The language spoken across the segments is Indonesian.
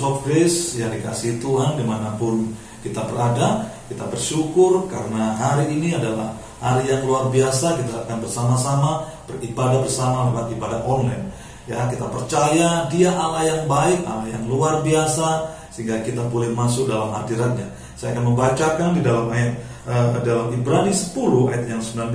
House of Grace yang dikasihi Tuhan, dimanapun kita berada, kita bersyukur karena hari ini adalah hari yang luar biasa. Kita akan bersama-sama beribadah bersama lewat ibadah online. Ya, kita percaya Dia Allah yang baik, Allah yang luar biasa, sehingga kita boleh masuk dalam hadirat-Nya. Saya akan membacakan di dalam dalam Ibrani 10 ayat yang 19.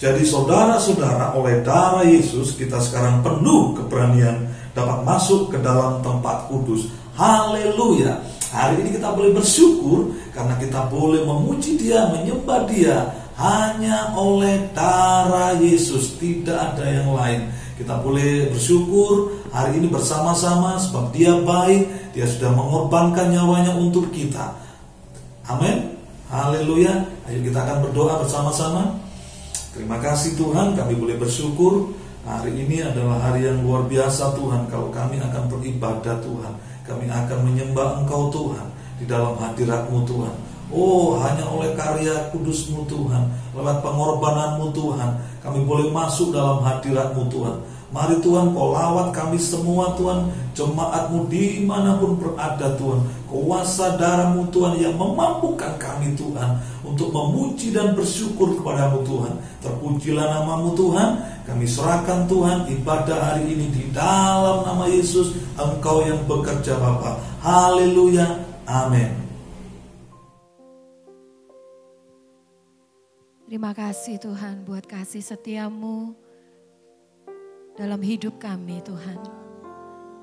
Jadi saudara-saudara, oleh darah Yesus kita sekarang penuh keberanian dapat masuk ke dalam tempat kudus. Haleluya. Hari ini kita boleh bersyukur karena kita boleh memuji Dia, menyembah Dia hanya oleh darah Yesus, tidak ada yang lain. Kita boleh bersyukur hari ini bersama-sama sebab Dia baik, Dia sudah mengorbankan nyawanya untuk kita. Amin. Haleluya. Ayo kita akan berdoa bersama-sama. Terima kasih Tuhan, kami boleh bersyukur. Hari ini adalah hari yang luar biasa Tuhan. Kalau kami akan beribadah Tuhan, kami akan menyembah Engkau Tuhan di dalam hadirat-Mu Tuhan. Oh, hanya oleh karya kudus-Mu Tuhan, lewat pengorbanan-Mu Tuhan, kami boleh masuk dalam hadirat-Mu Tuhan. Mari Tuhan, Kau lawat kami semua Tuhan, jemaat-Mu dimanapun berada Tuhan. Kuasa darah-Mu Tuhan yang memampukan kami Tuhan untuk memuji dan bersyukur kepada-Mu Tuhan. Terpujilah nama-Mu Tuhan. Kami serahkan Tuhan ibadah hari ini di dalam nama Yesus, Engkau yang bekerja Bapa. Haleluya. Amin. Terima kasih Tuhan buat kasih setia-Mu dalam hidup kami Tuhan.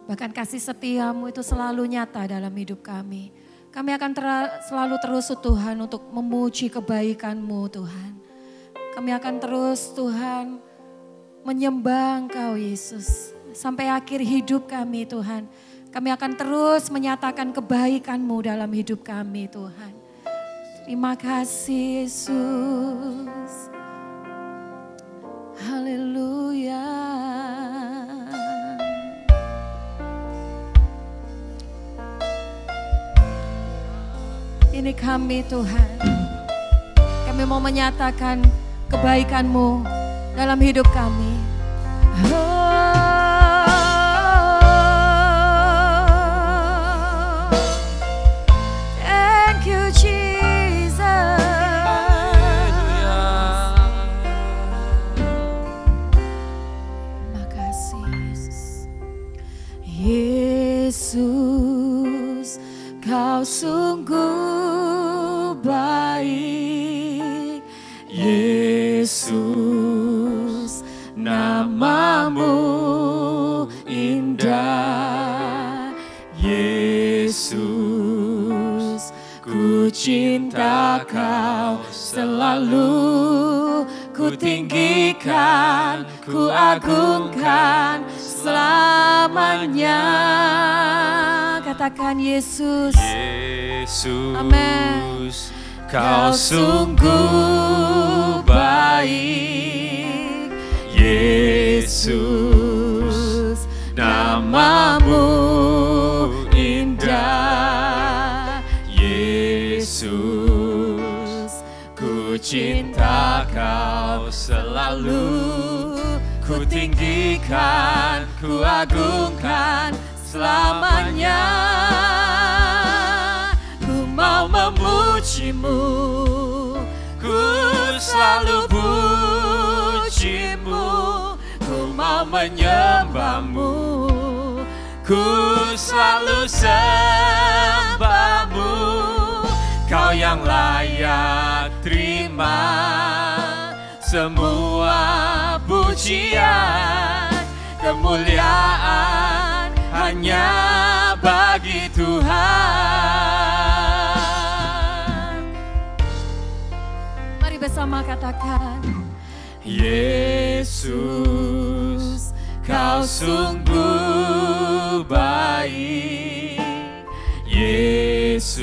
Bahkan kasih setia-Mu itu selalu nyata dalam hidup kami. Kami akan selalu terus Tuhan untuk memuji kebaikan-Mu Tuhan. Kami akan terus Tuhan menyembah Engkau Yesus. Sampai akhir hidup kami Tuhan. Kami akan terus menyatakan kebaikan-Mu dalam hidup kami Tuhan. Terima kasih Yesus. Haleluya. Ini kami Tuhan. Kami mau menyatakan kebaikan-Mu dalam hidup kami. Thank you Jesus. Terima kasih Yesus. Yesus, Kau sungguh baik. Yesus, nama-Mu indah. Yesus, ku cinta Kau selalu. Ku tinggikan, ku agungkan selamanya. Katakan Yesus. Yesus, Amen. Kau sungguh baik. Yesus, nama-Mu indah. Yesus, ku cinta Kau selalu. Ku tinggikan, ku agungkan selamanya. Ku mau memuji-Mu, ku selalu puji-Mu. Ku mau menyembah-Mu, ku selalu sembah-Mu. Kau yang layak terima semua pujian, kemuliaan hanya bagi Tuhan. Mari bersama katakan. Yesus, Kau sungguh baik. Yesus,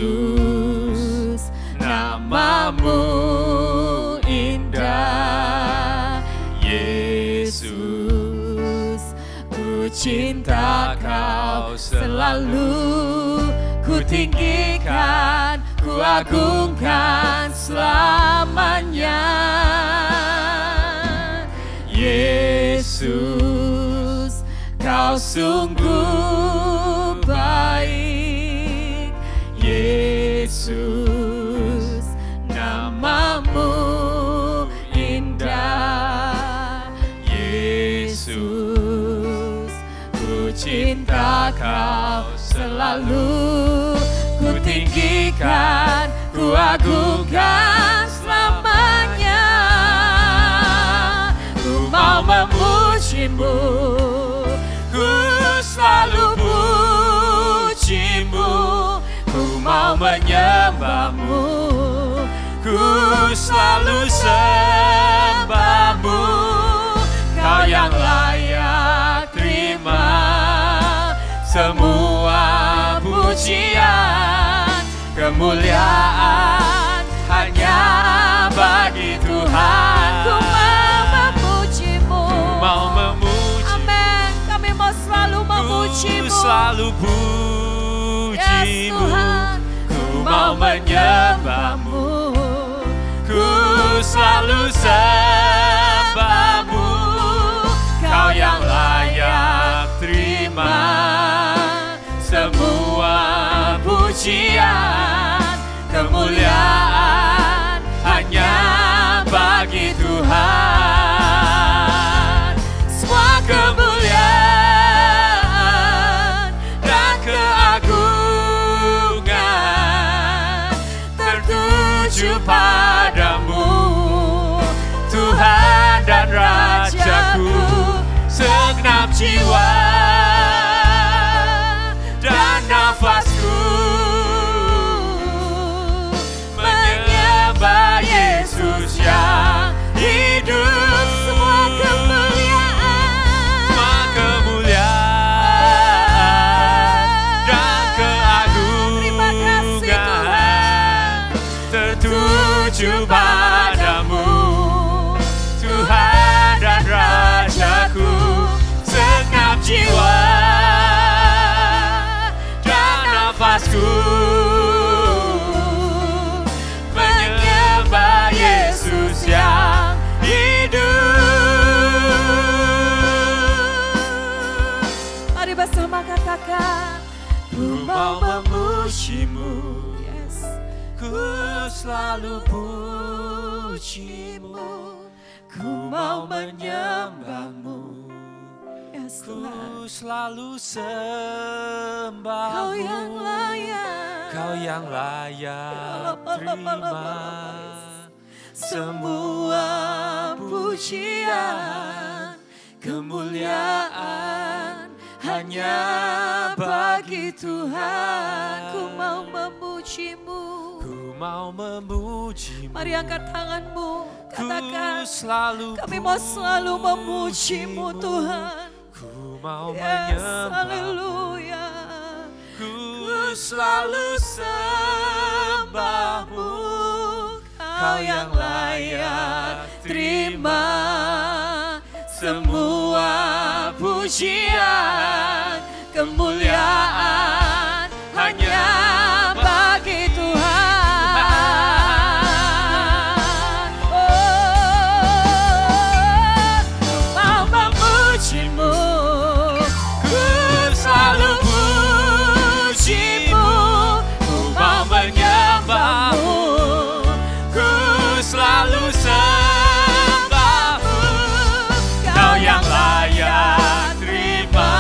nama-Mu indah. Yesus, ku cinta Kau selalu. Ku tinggikan, ku agungkan selamanya. Yesus, Kau sungguh baik. cinta Kau selalu, ku tinggikan, ku agungkan selamanya. Ku mau memuji-Mu, ku selalu puji-Mu, ku mau menyembah-Mu, ku selalu sembah-Mu. Kau yang layak terima semua pujian, kemuliaan hanya bagi Tuhan. Ku mau memuji-Mu, Mau memuji, amin. Kami mau selalu memuji-Mu, ku selalu yes puji-Mu, Tuhan. ku mau menyembah-Mu, ku selalu sembah-Mu. Kau yang layak terima semua pujian, kemuliaan hanya bagi Tuhan. Semua kemuliaan dan keagungan tertuju padamu, Tuhan dan Rajaku. Segenap jiwa dan nafasku menyembah Yesus yang hidup. Semua kemuliaan dan keagungan tertuju padamu, Tuhan dan Rajaku. Segenap jiwa dan nafasku menyembah Yesus yang hidup. Mari bersama katakan, Ku mau memuji-Mu, yes. ku selalu puji-Mu, ku mau menyembah-Mu, Yes, Tuhan. ku selalu sembah-Mu. Kau yang layak, Kau yang layak terima semua pujian, kemuliaan hanya bagi Tuhan. Ku mau memuji-Mu, ku mau memuji-Mu. mari angkat tanganmu, Ku katakan, selalu kami mau selalu memuji-Mu Tuhan. Ku mau Yes, menyembah-Mu. haleluya. Ku selalu sembah-Mu. Kau yang layak terima semua pujian, kemuliaan hanya bagi Tuhan. Oh, ku mau memuji-Mu, ku selalu puji-Mu, ku mau menyembah-Mu, ku selalu sembah-Mu. Kau yang layak terima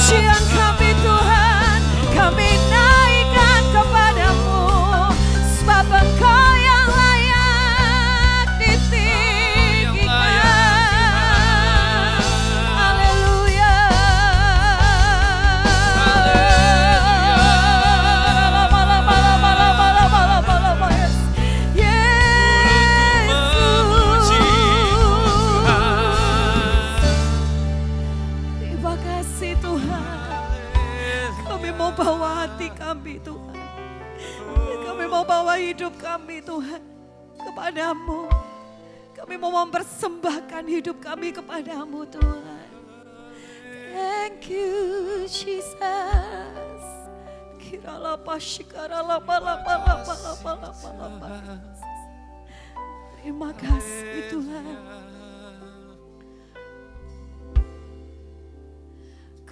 pujian kami Tuhan, kami naikkan kepadamu, sebab Engkau yang layak ditinggikan. Haleluya. Terima kasih Tuhan. Kami mau bawa hati kami Tuhan. Kami mau bawa hidup kami Tuhan kepadamu. Kami mau mempersembahkan hidup kami kepadamu Tuhan. Thank you Jesus. Terima kasih Tuhan.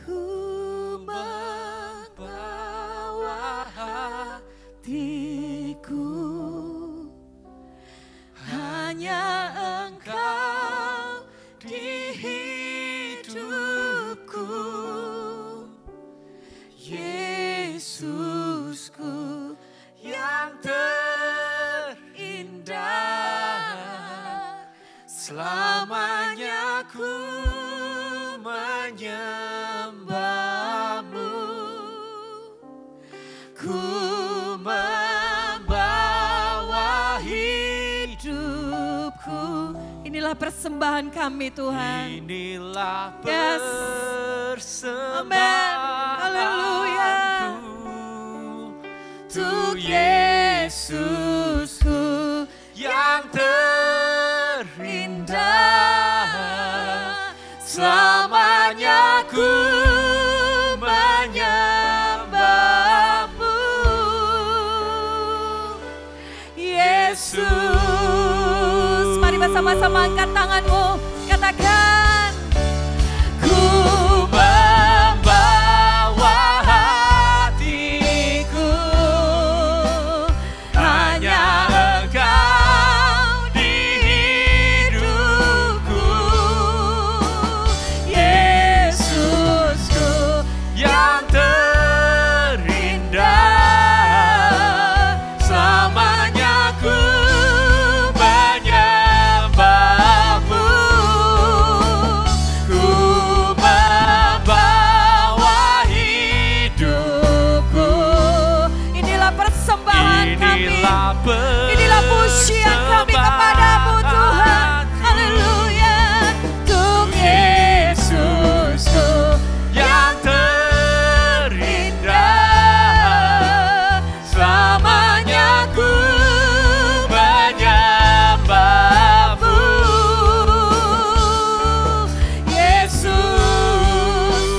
Ku membawa hatiku, hanya Engkau di hidupku, Yesusku yang terindah. Selamanya ku menyembahmu, ku membawa hidupku. Inilah persembahan kami Tuhan. Inilah Yes. Amen. Haleluya. Untuk Yesusku yang terindah. Selamanya ku menyembahmu, Yesus. Mari bersama-sama angkat tanganmu, katakan, ku membawa hatiku, hanya Engkau di hidupku, Yesusku yang terindah. Selamanya ku menyembahmu, ku membawa hidupku. inilah persembahan kami. Inilah pujian kami kepadamu Tuhan. Haleluya. Untuk Yesusku yang terindah. Selamanya ku menyembahmu, Yesus.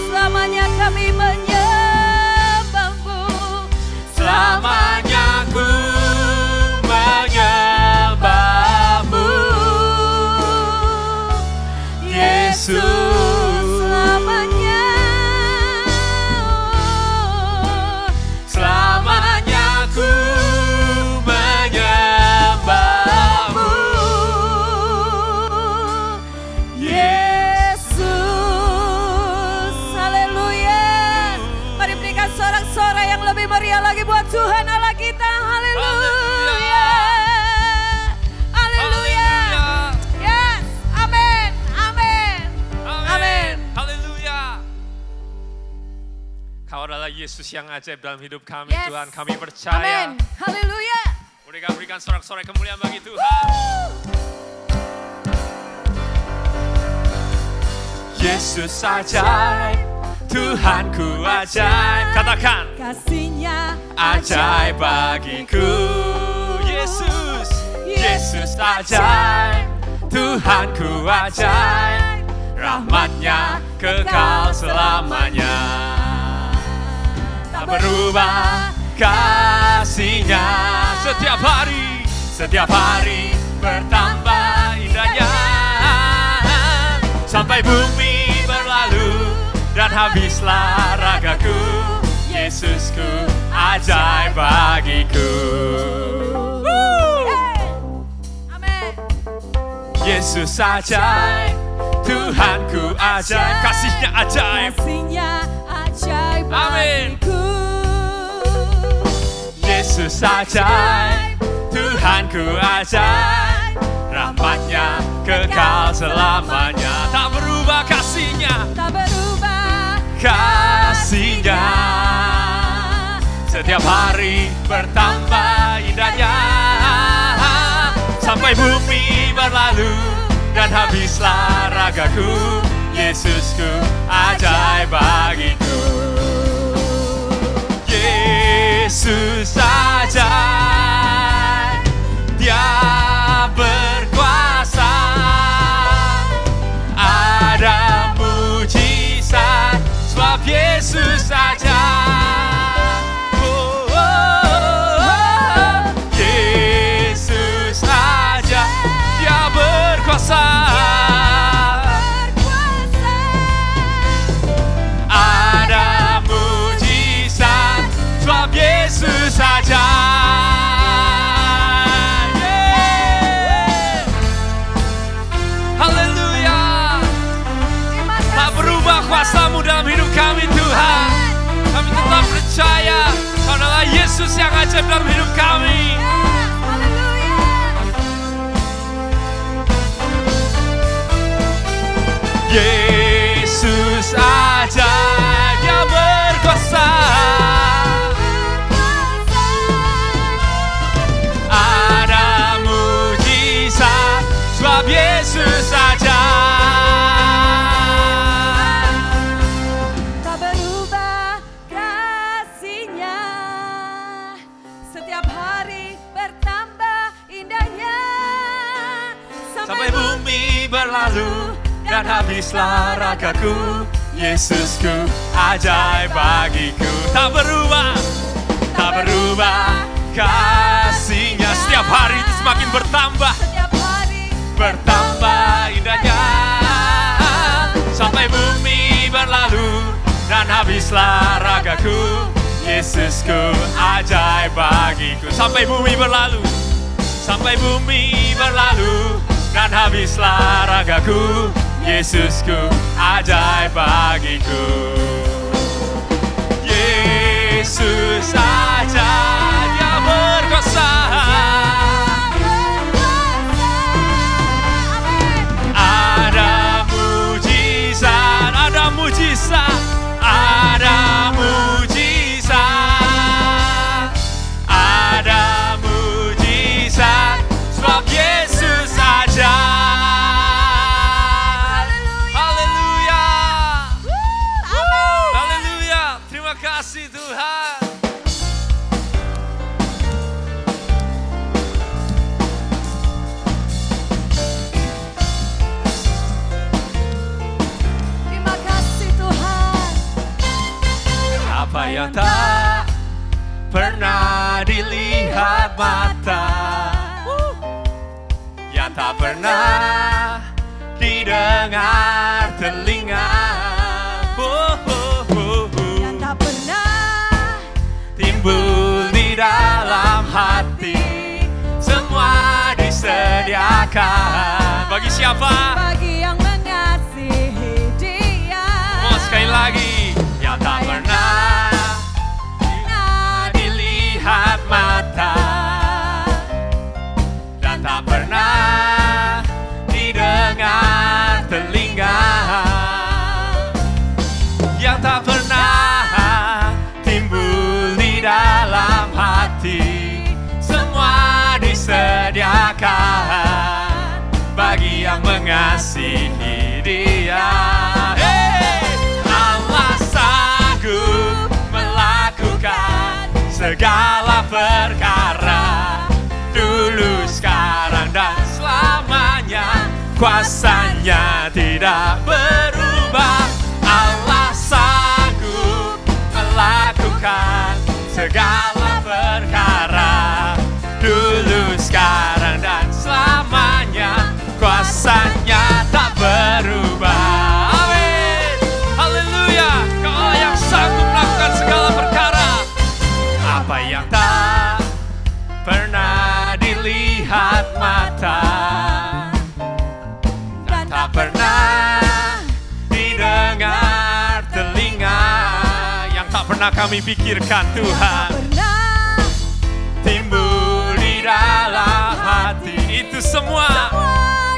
selamanya kami menyembahmu. Selamanya ku menyembahmu, Yesus. Selamanya. Selamanya ku menyembahmu, Yesus. Haleluya. Mari berikan sorak-sorai yang lebih meriah lagi buat Tuhan Allah kita. Haleluya. Haleluya. Yes. Amin. Amin. Amin. Haleluya. Kau adalah Yesus yang ajaib dalam hidup kami, Yes. Tuhan. Kami percaya. Amin. Haleluya. Mereka berikan sorak-sorai kemuliaan bagi Tuhan. Yesus ajaib, Tuhanku ajaib. Katakan, Kasihnya ajaib bagiku. Yesus, Yesus ajaib, Tuhanku ajaib. Rahmatnya kekal selamanya. Tak berubah kasihnya. Setiap hari bertambah indahnya. Sampai bumi berlalu dan habislah ragaku. Yesusku ajaib bagiku. Amin. Yesus ajaib, Tuhanku ajaib, kasihnya ajaib. Kasihnya ajaib Amin. bagiku. Yesus ajaib, Tuhanku ajaib, rahmatnya kekal selamanya. Tak berubah kasihnya, Tak berubah kasihnya. Setiap hari bertambah indahnya, sampai bumi berlalu dan habislah ragaku. Yesusku ajaib bagiku. Yesus ajaib, Dia berkuasa. Ada mujizat sebab Yesus ajaib. Oh, oh, oh. Yesus ajaib, Dia berkuasa. Ada mujizat sebab Yesus ajaib. Yeah. Haleluya. Tak berubah kuasa-Mu dalam hidup kami Tuhan. Kami tetap percaya Kau adalah Yesus yang ajaib dalam hidup kami. Yesus ajaib, Dia berkuasa. Ada mujizat sebab Yesus ajaib. Tak berubah kasih-Nya, setiap hari bertambah indahnya, Sampai bumi berlalu dan habislah ragaku. Yesusku ajaib bagiku. Tak berubah kasih-Nya. Setiap hari itu semakin bertambah, setiap hari bertambah indahnya, sampai bumi berlalu dan habislah ragaku. Yesusku ajaib bagiku. Sampai bumi berlalu dan habislah ragaku. Yesusku ajaib bagiku. Yesus ajaib, Dia berkuasa. Ada mujizat, ada mujizat, ada mujizat, ada mujizat sebab Yesus ajaib. Haleluya. Haleluya. Terima kasih Tuhan. Terima kasih Tuhan. Apa yang tak pernah dilihat mata, yang tak pernah didengar telinga, Yang tak pernah timbul di dalam hati, semua disediakan bagi siapa? bagi yang mengasihi Dia. Mau sekali lagi, yang tak pernah dilihat mata, dan tak pernah didengar telinga, yang tak pernah timbul di dalam hati, semua disediakan bagi yang mengasihi Dia. Hey! Allah sanggup melakukan segala perkara, dulu, sekarang, dan selamanya. Kuasanya tidak berubah. Allah sanggup melakukan segala perkara, dulu, sekarang, dan selamanya. Kuasanya tak berubah. Amin. Haleluya. Kau yang sanggup melakukan segala perkara. Apa yang tak pernah dilihat mata, dan tak pernah pernah kami pikirkan Tuhan. Pernah Timbul di dalam hati. Itu semua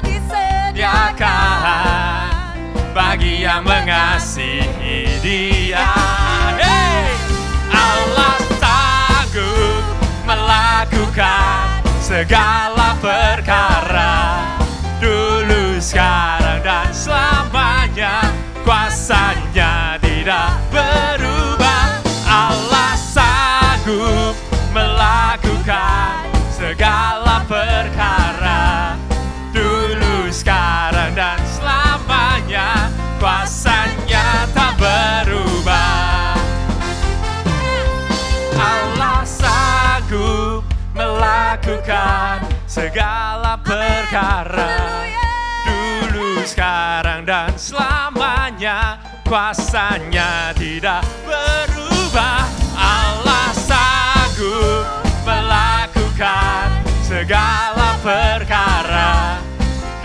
disediakan bagi yang mengasihi Dia. Hey! Allah sanggup melakukan segala perkara, dulu, sekarang, dan selamanya. Kuasanya tidak berubah. Allah sanggup melakukan segala perkara, dulu, sekarang, dan selamanya. Kuasanya tak berubah. Allah sanggup melakukan segala perkara, dulu, sekarang, dan selamanya. Kuasanya tidak berubah. Allah sanggup melakukan segala perkara,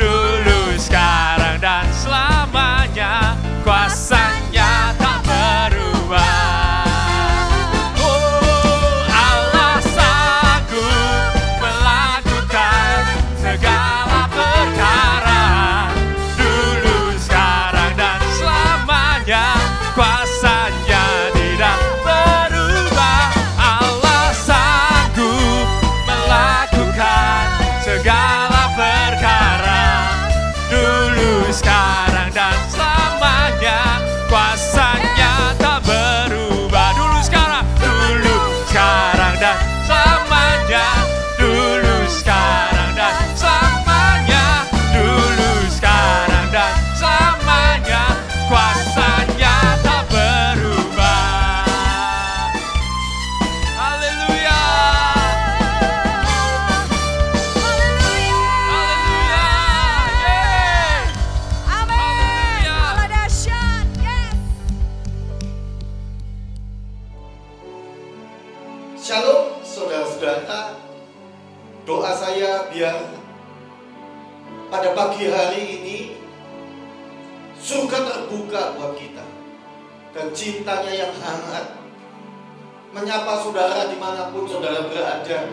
dulu, sekarang, dan selamanya. Kuasanya tak berubah. Oh, Allah sanggup melakukan segala perkara, dulu, sekarang, dan selamanya. Kuasanya tidak berubah. Allah sanggup melakukan segala perkara, dulu, sekarang, dan selamanya. Kuasanya tak berubah. Dulu, sekarang, dan selamanya. Dulu, sekarang, dan selamanya. Dulu, sekarang, dan selamanya. Kuasanya tak berubah. Haleluya. Haleluya. Yeay. Amin. Haleluya. Allah dahsyat. Yes. Shalom saudara-saudara. Doa saya biar pada pagi hari ini surga terbuka buat kita, dan cintanya yang hangat menyapa saudara dimanapun saudara berada.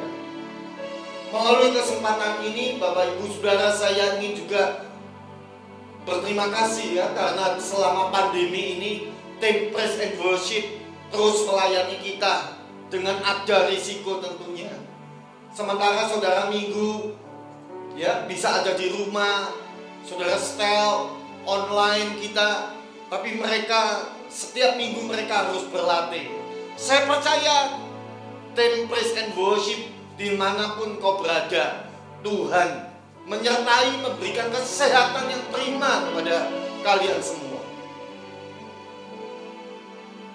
Melalui kesempatan ini, Bapak Ibu Saudara, saya ingin juga berterima kasih ya, karena selama pandemi ini tim Praise and Worship terus melayani kita dengan ada risiko tentunya. Sementara saudara minggu ya bisa ada di rumah, saudara setel online kita, tapi mereka setiap minggu mereka harus berlatih. Saya percaya tim Praise and Worship dimanapun kau berada, Tuhan menyertai, memberikan kesehatan yang prima kepada kalian semua.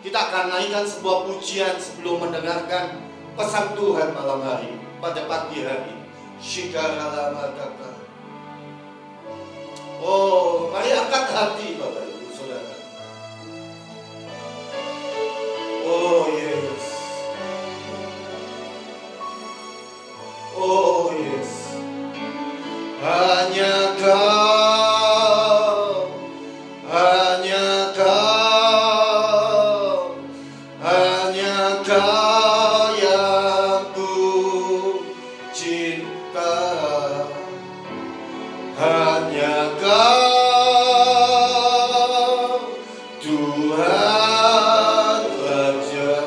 Kita akan naikkan sebuah pujian sebelum mendengarkan pesan Tuhan malam hari pada pagi hari. Shikaralamagaka. Oh, mari angkat hati Bapak Ibu Saudara. Oh yes. Oh yes. Hanya Kau, hanya Kau, hanya Kau yang ku cinta. Hanya Kau, Tuhan Raja,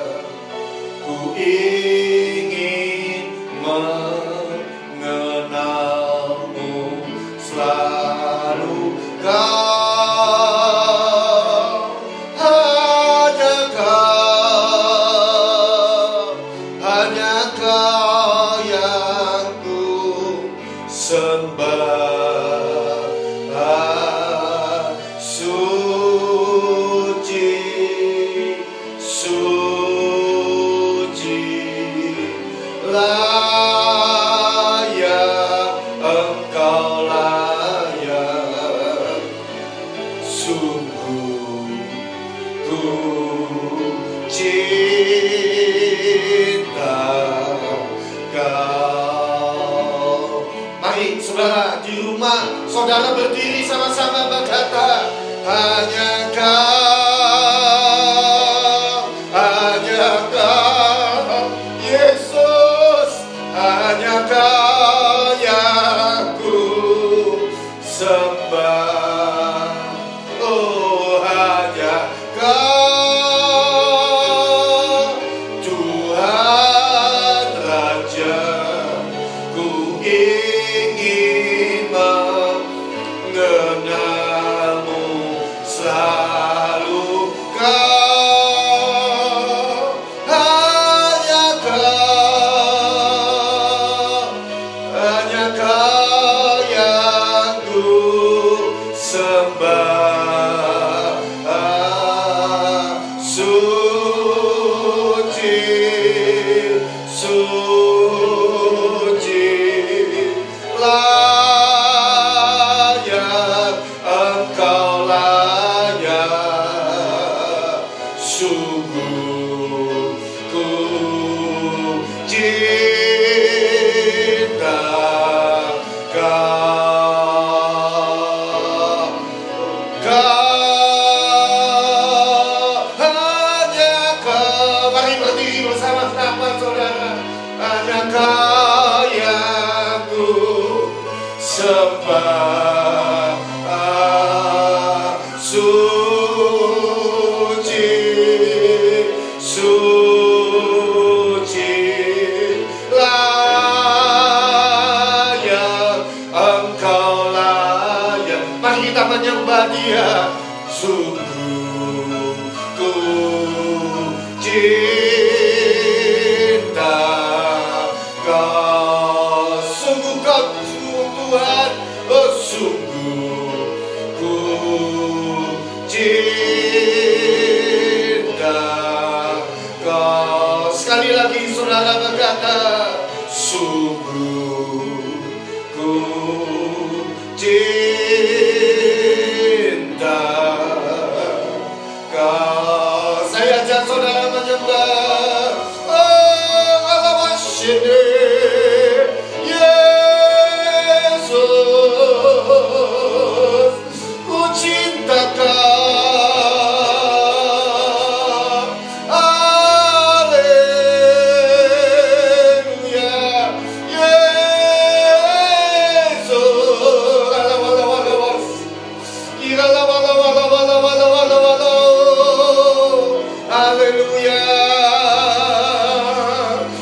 ku ingin mengenalmu selalu. Kau, hanya Kau, hanya Kau yang ku sembah. Suci, suci, layak Engkau, layak. Sungguh ku cinta Kau. Mari saudara di rumah, saudara berdiri sama-sama berkata, hanya Kau, hanya Mari berdiri bersama-sama saudara. Hanya Kau yang ku sembah, suci, suci, layak Engkau layak. Mari kita menyembah Dia. Sungguh ku cinta Kau, sungguh Kau Tuhan, oh sungguh ku cinta Kau. Sekali lagi saudara berkata, sungguh ku cinta Kau. Saya ajak saudara menyembah. Oh, alamasini Yesus, ku cinta Kau. Haleluya, Yesus. Haleluya.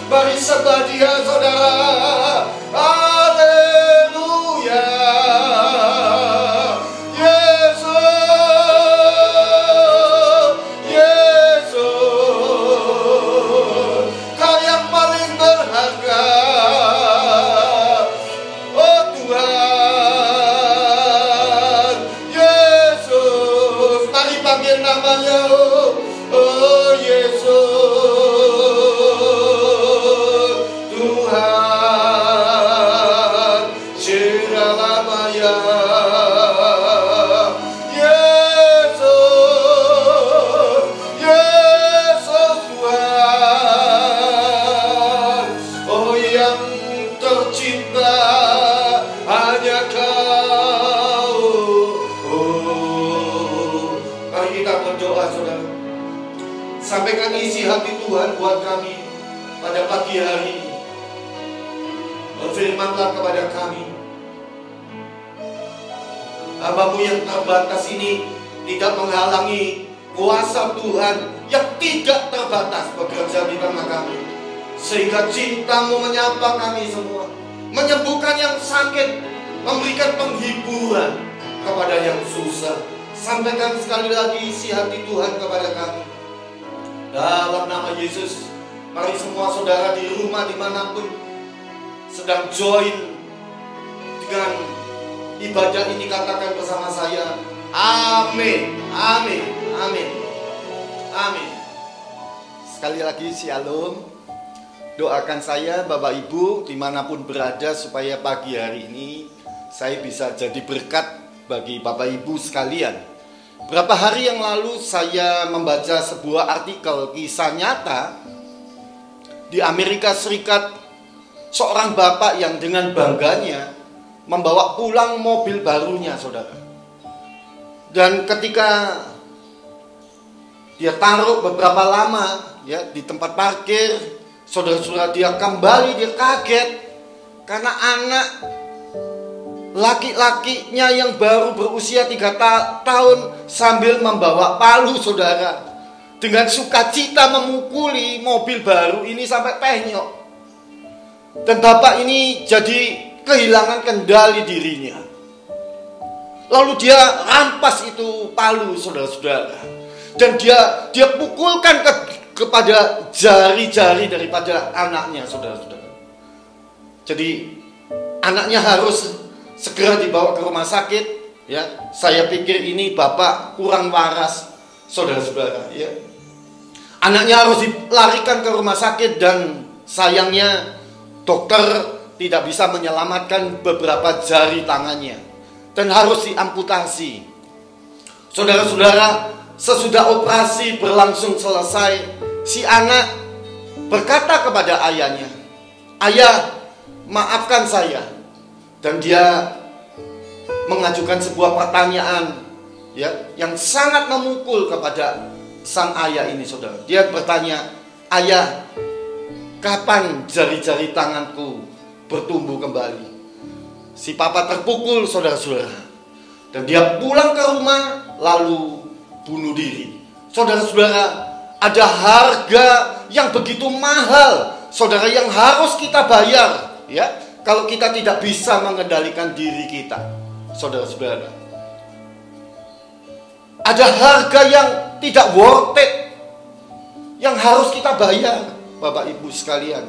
Mari sembah Dia saudara. Haleluya. Yesus, Yesus, Kau yang paling berharga. Oh Tuhan, Yesus, mari panggil namanya. Oh Yesus, Tuhan Shiramaya. Yesus, Yesus Tuhan. Oh yang tercinta hanya Kau. Oh, mari kita berdoa saudara. Sampaikan isi hati Tuhan buat kami pada pagi hari ini. Berfirmanlah kepada kami. Hamba-Mu yang terbatas ini tidak menghalangi kuasa Tuhan yang tidak terbatas bekerja di tengah kami. Sehingga cinta-Mu menyapa kami semua, menyembuhkan yang sakit, memberikan penghiburan kepada yang susah. Sampaikan sekali lagi isi hati Tuhan kepada kami. Dalam nama Yesus, mari semua saudara di rumah dimanapun sedang join dengan ibadah ini, katakan bersama saya, amin, amin, amin, amin. Sekali lagi shalom. Doakan saya Bapak Ibu dimanapun berada supaya pagi hari ini saya bisa jadi berkat bagi Bapak Ibu sekalian. Berapa hari yang lalu saya membaca sebuah artikel kisah nyata di Amerika Serikat. Seorang bapak yang dengan bangganya membawa pulang mobil barunya saudara. Dan ketika dia taruh beberapa lama ya di tempat parkir, saudara-saudara, dia kembali, dia kaget karena anak laki-lakinya yang baru berusia 3 tahun sambil membawa palu saudara, dengan sukacita memukuli mobil baru ini sampai penyok. Dan bapak ini jadi kehilangan kendali dirinya. Lalu dia rampas itu palu saudara-saudara, dan dia pukulkan kepada jari-jari daripada anaknya saudara-saudara. Jadi anaknya harus segera dibawa ke rumah sakit ya. Saya pikir ini bapak kurang waras saudara-saudara ya. Anaknya harus dilarikan ke rumah sakit dan sayangnya dokter tidak bisa menyelamatkan beberapa jari tangannya dan harus diamputasi. Saudara-saudara, sesudah operasi berlangsung selesai, si anak berkata kepada ayahnya, "Ayah, maafkan saya." Dan dia mengajukan sebuah pertanyaan, ya, yang sangat memukul kepada sang ayah ini, saudara. Dia bertanya, "Ayah, kapan jari-jari tanganku bertumbuh kembali?" Si papa terpukul, saudara-saudara. Dan dia pulang ke rumah lalu bunuh diri. Saudara-saudara, ada harga yang begitu mahal, saudara, yang harus kita bayar, ya, kalau kita tidak bisa mengendalikan diri kita, saudara-saudara. Ada harga yang tidak worth it yang harus kita bayar, Bapak Ibu sekalian.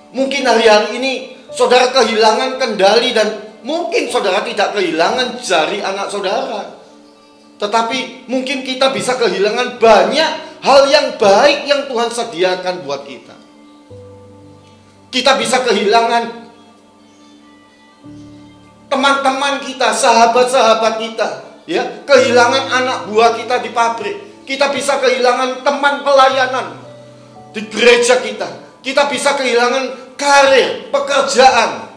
Mungkin hari-hari ini saudara kehilangan kendali dan mungkin saudara tidak kehilangan jari anak saudara. Tetapi mungkin kita bisa kehilangan banyak hal yang baik yang Tuhan sediakan buat kita. Kita bisa kehilangan teman-teman kita, sahabat-sahabat kita, ya, kehilangan anak buah kita di pabrik. Kita bisa kehilangan teman pelayanan di gereja kita. Kita bisa kehilangan karir, pekerjaan.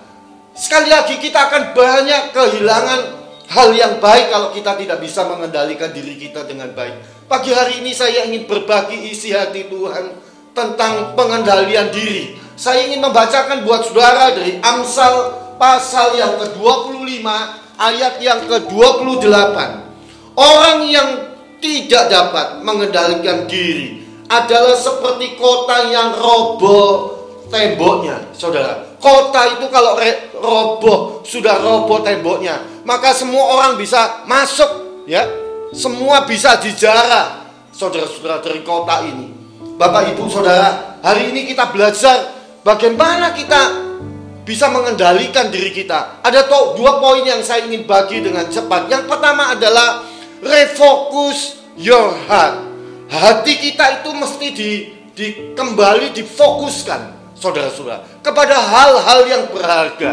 Sekali lagi kita akan banyak kehilangan hal yang baik kalau kita tidak bisa mengendalikan diri kita dengan baik. Pagi hari ini saya ingin berbagi isi hati Tuhan tentang pengendalian diri. Saya ingin membacakan buat saudara dari Amsal pasal yang ke-25 ayat yang ke-28. Orang yang tidak dapat mengendalikan diri adalah seperti kota yang roboh temboknya, saudara. Kota itu kalau roboh, sudah roboh temboknya, maka semua orang bisa masuk, ya. Semua bisa dijarah, saudara-saudara, dari kota ini. Bapak Ibu Saudara, hari ini kita belajar bagaimana kita bisa mengendalikan diri kita. Ada dua poin yang saya ingin bagi dengan cepat. Yang pertama adalah refocus your heart. Hati kita itu mesti kembali difokuskan, saudara-saudara, kepada hal-hal yang berharga.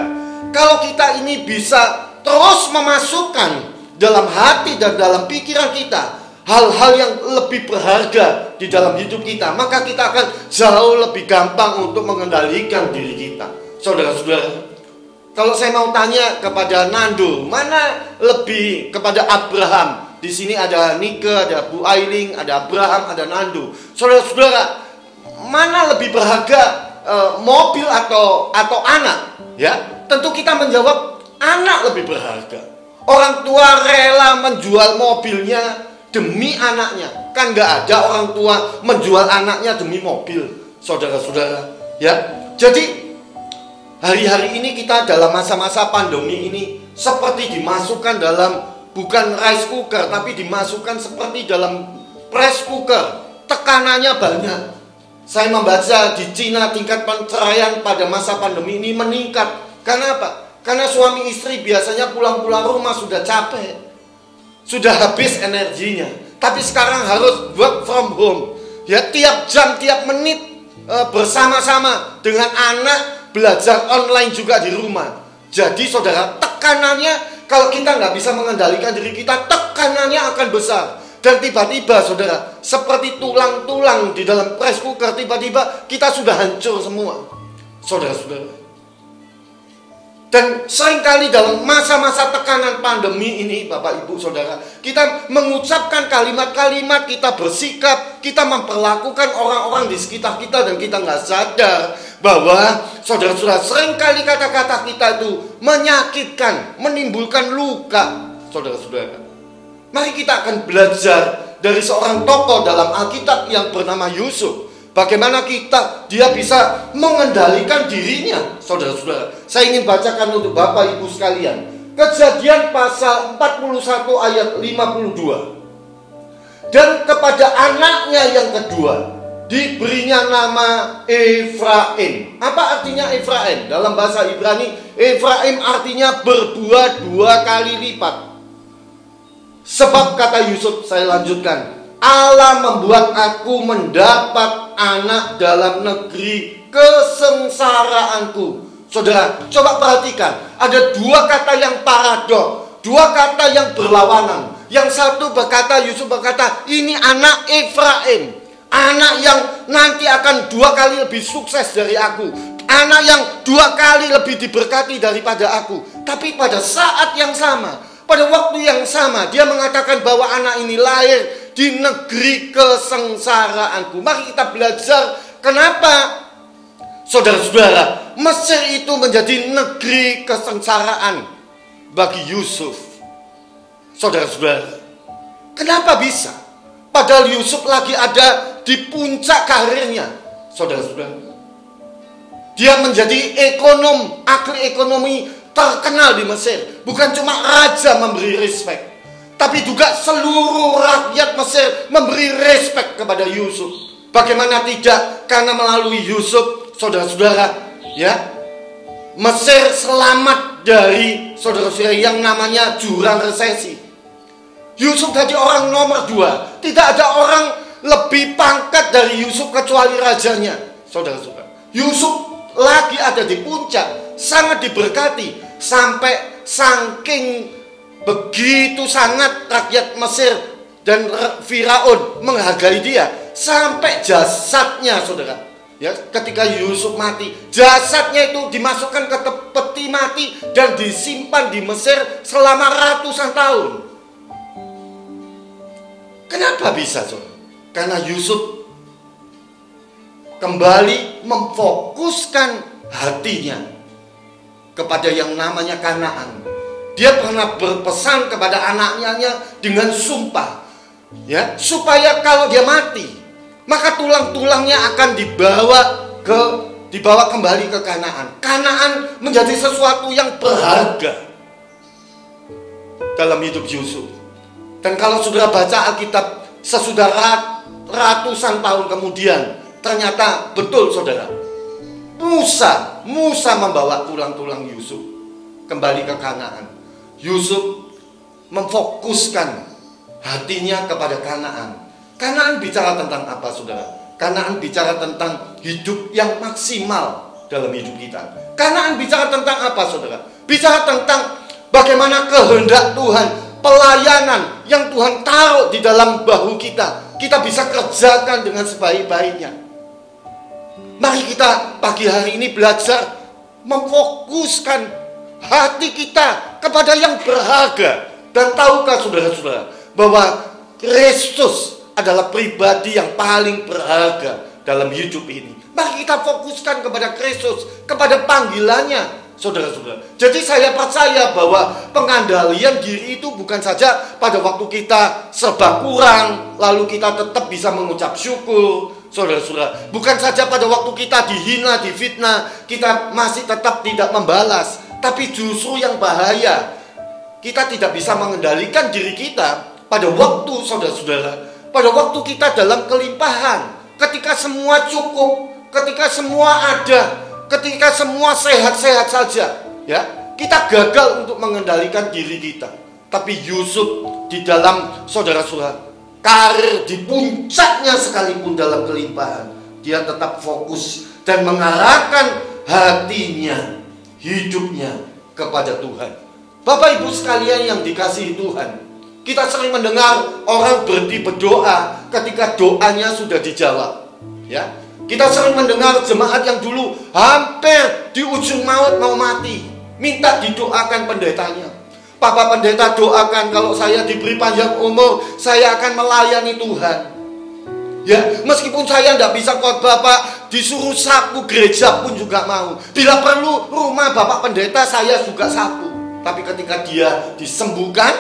Kalau kita ini bisa terus memasukkan dalam hati dan dalam pikiran kita hal-hal yang lebih berharga di dalam hidup kita, maka kita akan jauh lebih gampang untuk mengendalikan diri kita, saudara-saudara. Kalau saya mau tanya kepada Nando, mana lebih kepada Abraham? Di sini ada Nike, ada Bu Ailing, ada Abraham, ada Nando. Saudara-saudara, mana lebih berharga, mobil atau anak? Ya, tentu kita menjawab anak lebih berharga. Orang tua rela menjual mobilnya demi anaknya. Kan nggak ada orang tua menjual anaknya demi mobil, saudara-saudara. Ya, jadi hari-hari ini kita dalam masa-masa pandemi ini seperti dimasukkan dalam bukan rice cooker, tapi dimasukkan seperti dalam press cooker. Tekanannya banyak. Saya membaca di Cina tingkat perceraian pada masa pandemi ini meningkat. Karena apa? Karena suami istri biasanya pulang-pulang rumah sudah capek, sudah habis energinya. Tapi sekarang harus work from home. Ya, tiap jam, tiap menit bersama-sama dengan anak, belajar online juga di rumah. Jadi saudara, tekanannya kalau kita nggak bisa mengendalikan diri kita, tekanannya akan besar. Dan tiba-tiba saudara, seperti tulang-tulang di dalam press cooker, tiba-tiba kita sudah hancur semua, saudara-saudara. Dan seringkali dalam masa-masa tekanan pandemi ini, Bapak Ibu Saudara, kita mengucapkan kalimat-kalimat, kita bersikap, kita memperlakukan orang-orang di sekitar kita, dan kita nggak sadar bahwa saudara-saudara, seringkali kata-kata kita itu menyakitkan, menimbulkan luka, saudara-saudara. Mari kita akan belajar dari seorang tokoh dalam Alkitab yang bernama Yusuf. Bagaimana dia bisa mengendalikan dirinya, saudara-saudara. Saya ingin bacakan untuk Bapak Ibu sekalian. Kejadian pasal 41 ayat 52. Dan kepada anaknya yang kedua diberinya nama Efraim. Apa artinya Efraim? Dalam bahasa Ibrani, Efraim artinya berbuah 2 kali lipat. Sebab kata Yusuf, saya lanjutkan, Allah membuat aku mendapat anak dalam negeri kesengsaraanku. Saudara, coba perhatikan. Ada 2 kata yang paradok, 2 kata yang berlawanan. Yang satu Yusuf berkata, ini anak Efraim, anak yang nanti akan 2 kali lebih sukses dari aku, anak yang 2 kali lebih diberkati daripada aku. Tapi pada saat yang sama, pada waktu yang sama dia mengatakan bahwa anak ini lahir di negeri kesengsaraanku. Mari kita belajar kenapa, saudara-saudara, Mesir itu menjadi negeri kesengsaraan bagi Yusuf. Saudara-saudara, kenapa bisa? Padahal Yusuf lagi ada di puncak karirnya. Saudara-saudara, dia menjadi ahli ekonomi terkenal di Mesir. Bukan cuma raja memberi respect, tapi juga seluruh rakyat Mesir memberi respect kepada Yusuf. Bagaimana tidak? Karena melalui Yusuf, saudara-saudara, ya, Mesir selamat dari, saudara-saudara, yang namanya jurang resesi. Yusuf jadi orang nomor 2. Tidak ada orang lebih pangkat dari Yusuf kecuali rajanya. Saudara-saudara, Yusuf lagi ada di puncak, sangat diberkati, sampai saking begitu sangat rakyat Mesir dan Firaun menghargai dia, sampai jasadnya, saudara, ya, ketika Yusuf mati, jasadnya itu dimasukkan ke peti mati dan disimpan di Mesir selama ratusan tahun. Kenapa bisa, saudara? Karena Yusuf kembali memfokuskan hatinya kepada yang namanya Kanaan. Dia pernah berpesan kepada anaknya dengan sumpah, ya, supaya kalau dia mati, maka tulang-tulangnya akan dibawa kembali ke Kanaan. Kanaan menjadi sesuatu yang berharga dalam hidup Yusuf. Dan kalau saudara baca Alkitab sesudah ratusan tahun kemudian, ternyata betul, saudara, Musa membawa tulang-tulang Yusuf kembali ke Kanaan. Yusuf memfokuskan hatinya kepada Kanaan. Kanaan bicara tentang apa, saudara? Kanaan bicara tentang hidup yang maksimal dalam hidup kita. Kanaan bicara tentang apa, saudara? Bicara tentang bagaimana kehendak Tuhan, pelayanan yang Tuhan taruh di dalam bahu kita, kita bisa kerjakan dengan sebaik-baiknya. Mari kita pagi hari ini belajar memfokuskan hati kita kepada yang berharga. Dan tahukah saudara-saudara bahwa Kristus adalah pribadi yang paling berharga dalam hidup ini. Mari kita fokuskan kepada Kristus, kepada panggilannya, saudara-saudara. Jadi saya percaya bahwa pengandalian diri itu bukan saja pada waktu kita serba kurang, lalu kita tetap bisa mengucap syukur, saudara-saudara. Bukan saja pada waktu kita dihina, difitnah, kita masih tetap tidak membalas. Tapi justru yang bahaya, kita tidak bisa mengendalikan diri kita pada waktu, saudara-saudara, pada waktu kita dalam kelimpahan. Ketika semua cukup, ketika semua ada, ketika semua sehat-sehat saja, ya, kita gagal untuk mengendalikan diri kita. Tapi Yusuf di dalam, saudara-saudara, karir di puncaknya sekalipun dalam kelimpahan, dia tetap fokus dan mengarahkan hatinya, hidupnya kepada Tuhan. Bapak Ibu sekalian yang dikasihi Tuhan, kita sering mendengar orang berhenti berdoa ketika doanya sudah dijawab, ya. Kita sering mendengar jemaat yang dulu hampir di ujung maut mau mati, minta didoakan pendetanya. Papa pendeta doakan kalau saya diberi panjang umur, saya akan melayani Tuhan. Ya, meskipun saya tidak bisa khotbah, Pak, disuruh sapu gereja pun juga mau. Bila perlu rumah Bapak pendeta saya juga sapu. Tapi ketika dia disembuhkan,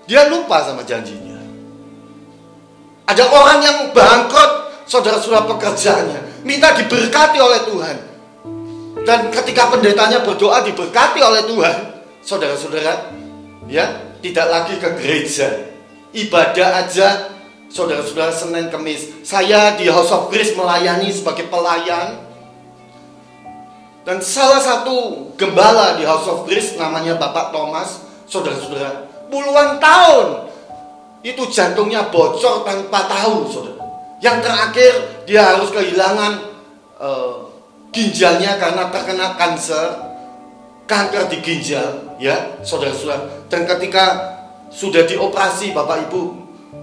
dia lupa sama janjinya. Ada orang yang bangkrut, saudara-saudara, pekerjaannya, minta diberkati oleh Tuhan. Dan ketika pendetanya berdoa diberkati oleh Tuhan, saudara-saudara, ya, tidak lagi ke gereja, ibadah aja, saudara-saudara, Senin Kemis. Saya di House of Grace melayani sebagai pelayan. Dan salah satu gembala di House of Grace namanya Bapak Thomas, saudara-saudara, puluhan tahun itu jantungnya bocor tanpa tahu, saudara. Yang terakhir dia harus kehilangan ginjalnya karena terkena kanker di ginjal, ya, saudara-saudara. Dan ketika sudah dioperasi, Bapak Ibu,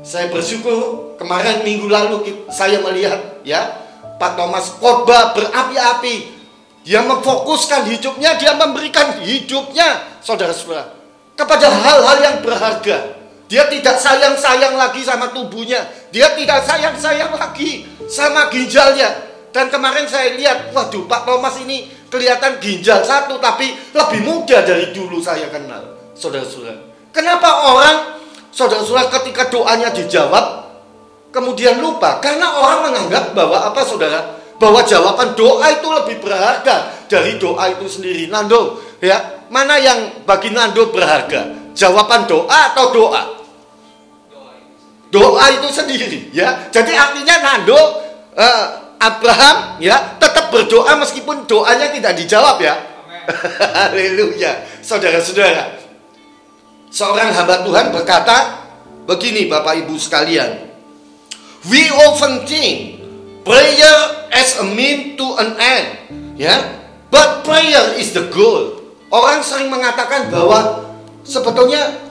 saya bersyukur kemarin minggu lalu saya melihat, ya, Pak Thomas khotbah berapi-api. Dia memfokuskan hidupnya, dia memberikan hidupnya, saudara-saudara, kepada hal-hal yang berharga. Dia tidak sayang-sayang lagi sama tubuhnya. Dia tidak sayang-sayang lagi sama ginjalnya. Dan kemarin saya lihat, waduh, Pak Thomas ini kelihatan ginjal satu, tapi lebih muda dari dulu saya kenal. Saudara-saudara, kenapa orang, saudara-saudara, ketika doanya dijawab kemudian lupa? Karena orang menganggap bahwa apa, saudara? Bahwa jawaban doa itu lebih berharga dari doa itu sendiri. Nando, ya, mana yang bagi Nando berharga? Jawaban doa atau doa? Doa itu sendiri, ya. Jadi artinya Nando, Abraham, ya, tetap berdoa meskipun doanya tidak dijawab, ya. Haleluya. Saudara-saudara, seorang hamba Tuhan berkata begini, Bapak Ibu sekalian. We often think prayer as a means to an end, ya. But prayer is the goal. Orang sering mengatakan bahwa sebetulnya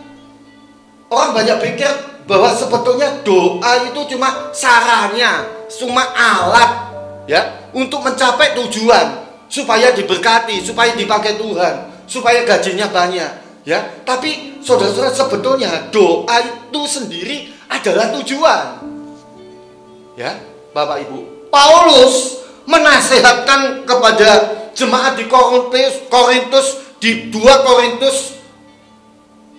orang banyak pikir bahwa sebetulnya doa itu cuma sarana, cuma alat, ya, untuk mencapai tujuan, supaya diberkati, supaya dipakai Tuhan, supaya gajinya banyak, ya. Tapi saudara-saudara, sebetulnya doa itu sendiri adalah tujuan, ya, Bapak Ibu. Paulus menasihatkan kepada jemaat di Korintus di 2 Korintus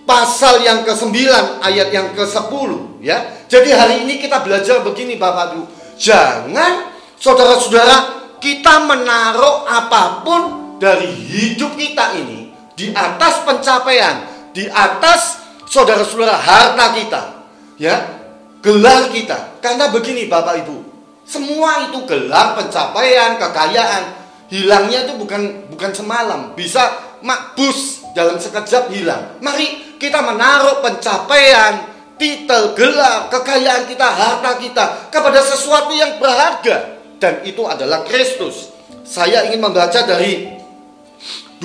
pasal yang ke-9 ayat yang ke-10, ya. Jadi hari ini kita belajar begini, Bapak Ibu. Jangan, saudara-saudara, kita menaruh apapun dari hidup kita ini di atas pencapaian, di atas, saudara-saudara, harta kita, ya, gelar kita. Karena begini, Bapak Ibu, semua itu gelar, pencapaian, kekayaan, hilangnya itu bukan semalam. Bisa makbus dalam sekejap hilang. Mari kita menaruh pencapaian, titel, gelar, kekayaan kita, harta kita kepada sesuatu yang berharga, dan itu adalah Kristus. Saya ingin membaca dari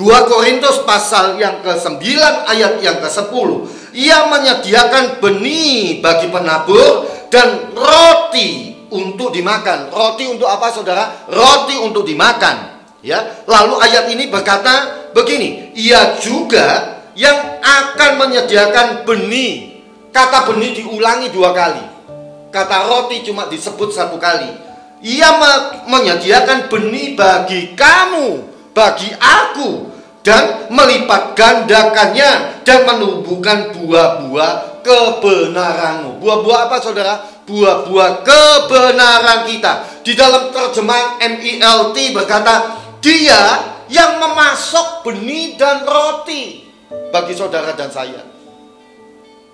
2 Korintus pasal yang ke-9 ayat yang ke-10. Ia menyediakan benih bagi penabur dan roti untuk dimakan. Roti untuk apa, saudara? Roti untuk dimakan, ya. Lalu ayat ini berkata begini, ia juga yang akan menyediakan benih. Kata benih diulangi 2 kali. Kata roti cuma disebut 1 kali. Ia menyediakan benih bagi kamu, bagi aku, dan melipat gandakannya dan menumbuhkan buah-buah kebenaranmu. Buah-buah apa, saudara? Buah-buah kebenaran kita. Di dalam terjemahan MILT berkata, dia yang memasok benih dan roti bagi saudara dan saya.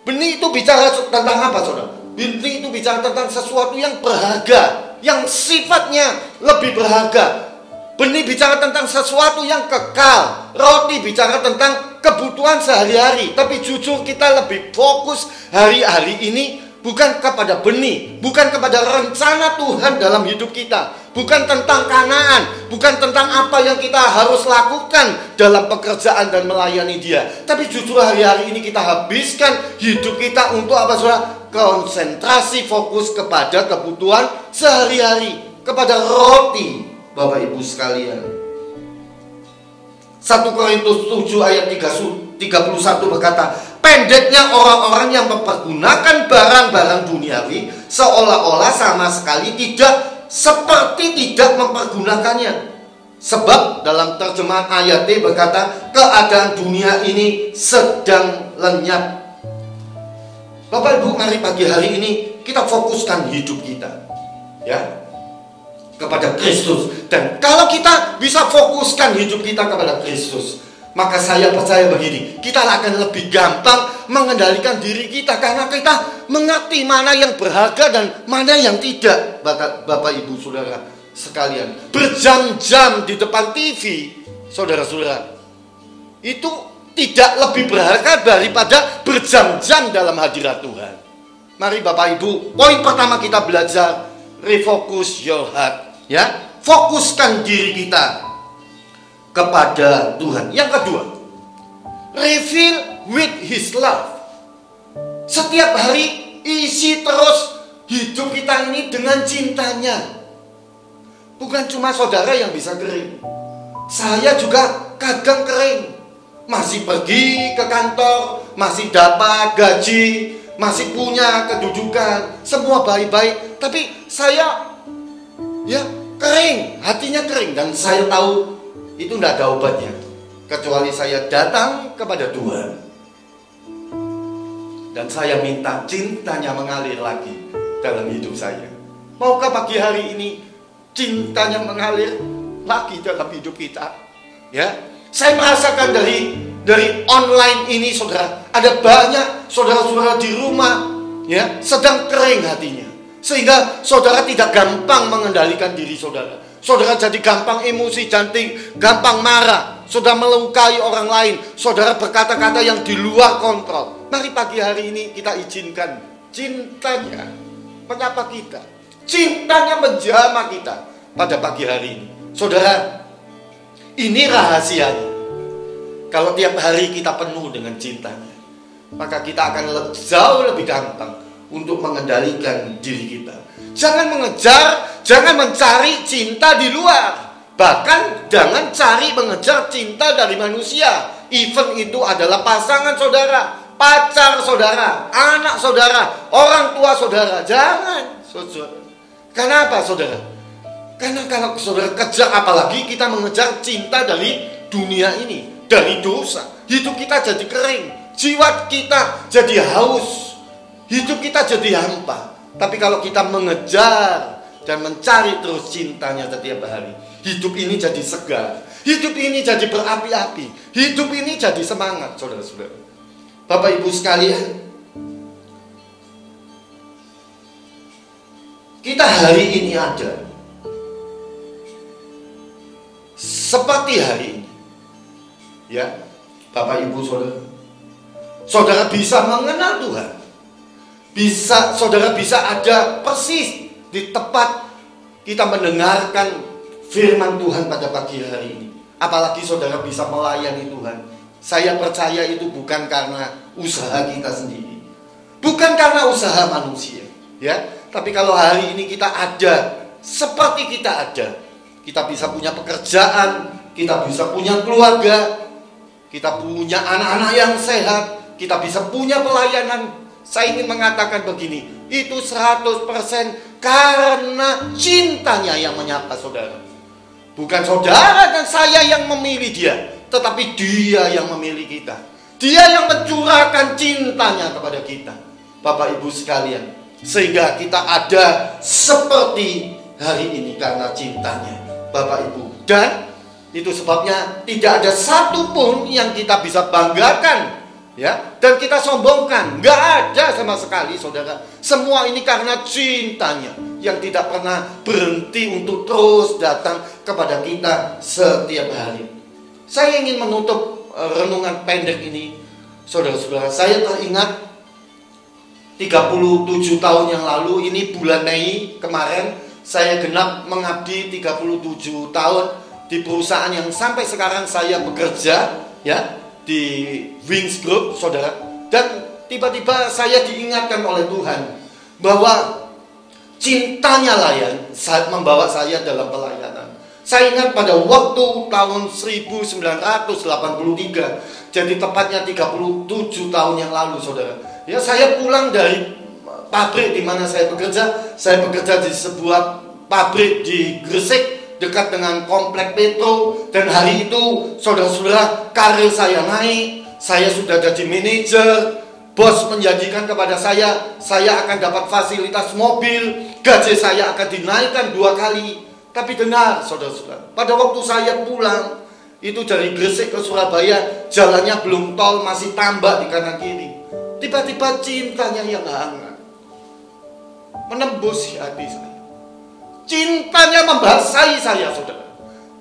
Benih itu bicara tentang apa, saudara? Benih itu bicara tentang sesuatu yang berharga, yang sifatnya lebih berharga. Benih bicara tentang sesuatu yang kekal. Roti bicara tentang kebutuhan sehari-hari. Tapi jujur kita lebih fokus hari-hari ini bukan kepada benih, bukan kepada rencana Tuhan dalam hidup kita, bukan tentang Kanaan, bukan tentang apa yang kita harus lakukan dalam pekerjaan dan melayani Dia. Tapi justru hari-hari ini kita habiskan hidup kita untuk apa, saudara? Konsentrasi, fokus kepada kebutuhan sehari-hari, kepada roti, Bapak Ibu sekalian. 1 Korintus 7 ayat 31 berkata, pendeknya orang-orang yang mempergunakan barang-barang duniawi seolah-olah sama sekali tidak mempergunakannya. Sebab dalam terjemahan ayat D berkata, keadaan dunia ini sedang lenyap. Bapak Ibu, mari pagi hari ini kita fokuskan hidup kita, ya, kepada Kristus. Dan kalau kita bisa fokuskan hidup kita kepada Kristus, maka saya percaya begini, kita akan lebih gampang mengendalikan diri kita, karena kita mengerti mana yang berharga dan mana yang tidak. Bapak Ibu Saudara sekalian, berjam-jam di depan TV, saudara-saudara, itu tidak lebih berharga daripada berjam-jam dalam hadirat Tuhan. Mari Bapak Ibu, poin pertama kita belajar, refocus your heart, ya, fokuskan diri kita kepada Tuhan. Yang kedua, refill with His love. Setiap hari isi terus hidup kita ini dengan cintanya. Bukan cuma saudara yang bisa kering, saya juga kadang kering. masih pergi ke kantor, masih dapat gaji, masih punya kedudukan, semua baik-baik, tapi saya ya kering, hatinya kering, dan saya tahu itu tidak ada obatnya kecuali saya datang kepada Tuhan dan saya minta cintanya mengalir lagi dalam hidup saya. Maukah pagi hari ini cintanya mengalir lagi dalam hidup kita? Ya, saya merasakan dari online ini, saudara, ada banyak saudara-saudara di rumah ya sedang kering hatinya, sehingga saudara tidak gampang mengendalikan diri saudara. Saudara jadi gampang emosi, gampang marah, saudara melukai orang lain, saudara berkata-kata yang di luar kontrol. Mari pagi hari ini kita izinkan cintanya menyapa kita, cintanya menjamah kita pada pagi hari ini. Saudara, ini rahasianya. Kalau tiap hari kita penuh dengan cintanya, maka kita akan jauh lebih gampang untuk mengendalikan diri kita. Jangan mengejar, jangan mencari cinta di luar. Bahkan jangan mengejar cinta dari manusia. Even itu adalah pasangan saudara, pacar saudara, anak saudara, orang tua saudara. Jangan, saudara. Kenapa, saudara? Karena kalau saudara kejar, apalagi kita mengejar cinta dari dunia ini, dari dosa, hidup kita jadi kering, jiwa kita jadi haus, hidup kita jadi hampa. Tapi kalau kita mengejar dan mencari terus cintanya setiap hari, hidup ini jadi segar, hidup ini jadi berapi-api, hidup ini jadi semangat, saudara-saudara. Bapak Ibu sekalian, kita hari ini ada seperti hari ini, ya Bapak Ibu saudara, saudara bisa mengenal Tuhan, saudara bisa ada persis di tempat kita mendengarkan firman Tuhan pada pagi hari ini. Apalagi saudara bisa melayani Tuhan. Saya percaya itu bukan karena usaha kita sendiri, bukan karena usaha manusia, ya. Tapi kalau hari ini kita ada seperti kita ada, kita bisa punya pekerjaan, kita bisa punya keluarga, kita punya anak-anak yang sehat, kita bisa punya pelayanan. Saya ingin mengatakan begini, itu 100% karena cintanya yang menyapa saudara. Bukan saudara dan saya yang memilih dia, tetapi dia yang memilih kita. Dia yang mencurahkan cintanya kepada kita, Bapak Ibu sekalian. Sehingga kita ada seperti hari ini karena cintanya, Bapak Ibu. Dan itu sebabnya tidak ada satupun yang kita bisa banggakan, ya, dan kita sombongkan. Nggak ada sama sekali, saudara. Semua ini karena cintanya yang tidak pernah berhenti untuk terus datang kepada kita setiap hari. Saya ingin menutup renungan pendek ini, saudara-saudara. Saya teringat 37 tahun yang lalu, ini bulan Mei kemarin, saya genap mengabdi 37 tahun di perusahaan yang sampai sekarang saya bekerja, ya, di Wings Group, saudara. Dan tiba-tiba saya diingatkan oleh Tuhan bahwa cintanya lah yang membawa saya dalam pelayanan. Saya ingat pada waktu tahun 1983, jadi tepatnya 37 tahun yang lalu, saudara. Ya, saya pulang dari pabrik di mana saya bekerja. Saya bekerja di sebuah pabrik di Gresik, dekat dengan komplek Petro. Dan hari itu, saudara-saudara, karir saya naik. Saya sudah jadi manajer. Bos menjanjikan kepada saya akan dapat fasilitas mobil, gaji saya akan dinaikkan 2 kali. Tapi dengar, saudara-saudara, pada waktu saya pulang, itu dari Gresik ke Surabaya, jalannya belum tol, masih tambak di kanan kiri. Tiba-tiba cintanya yang hangat menembus hati saya. Cintanya membasahi saya, saudara.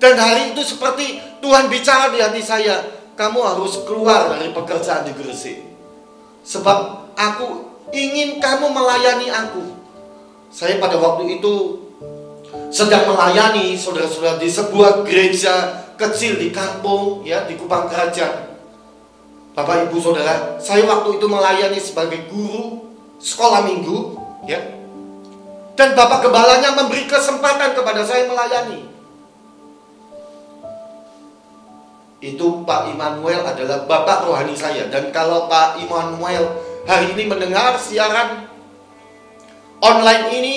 Dan hari itu seperti Tuhan bicara di hati saya, kamu harus keluar dari pekerjaan di Gresik, sebab aku ingin kamu melayani aku. Saya pada waktu itu sedang melayani, saudara-saudara, di sebuah gereja kecil di kampung, ya, di Kupang Kerajaan. Bapak Ibu saudara, saya waktu itu melayani sebagai guru sekolah minggu, ya. Dan Bapak Gembalanya memberi kesempatan kepada saya melayani. itu Pak Immanuel adalah bapak rohani saya. Dan kalau Pak Immanuel hari ini mendengar siaran online ini,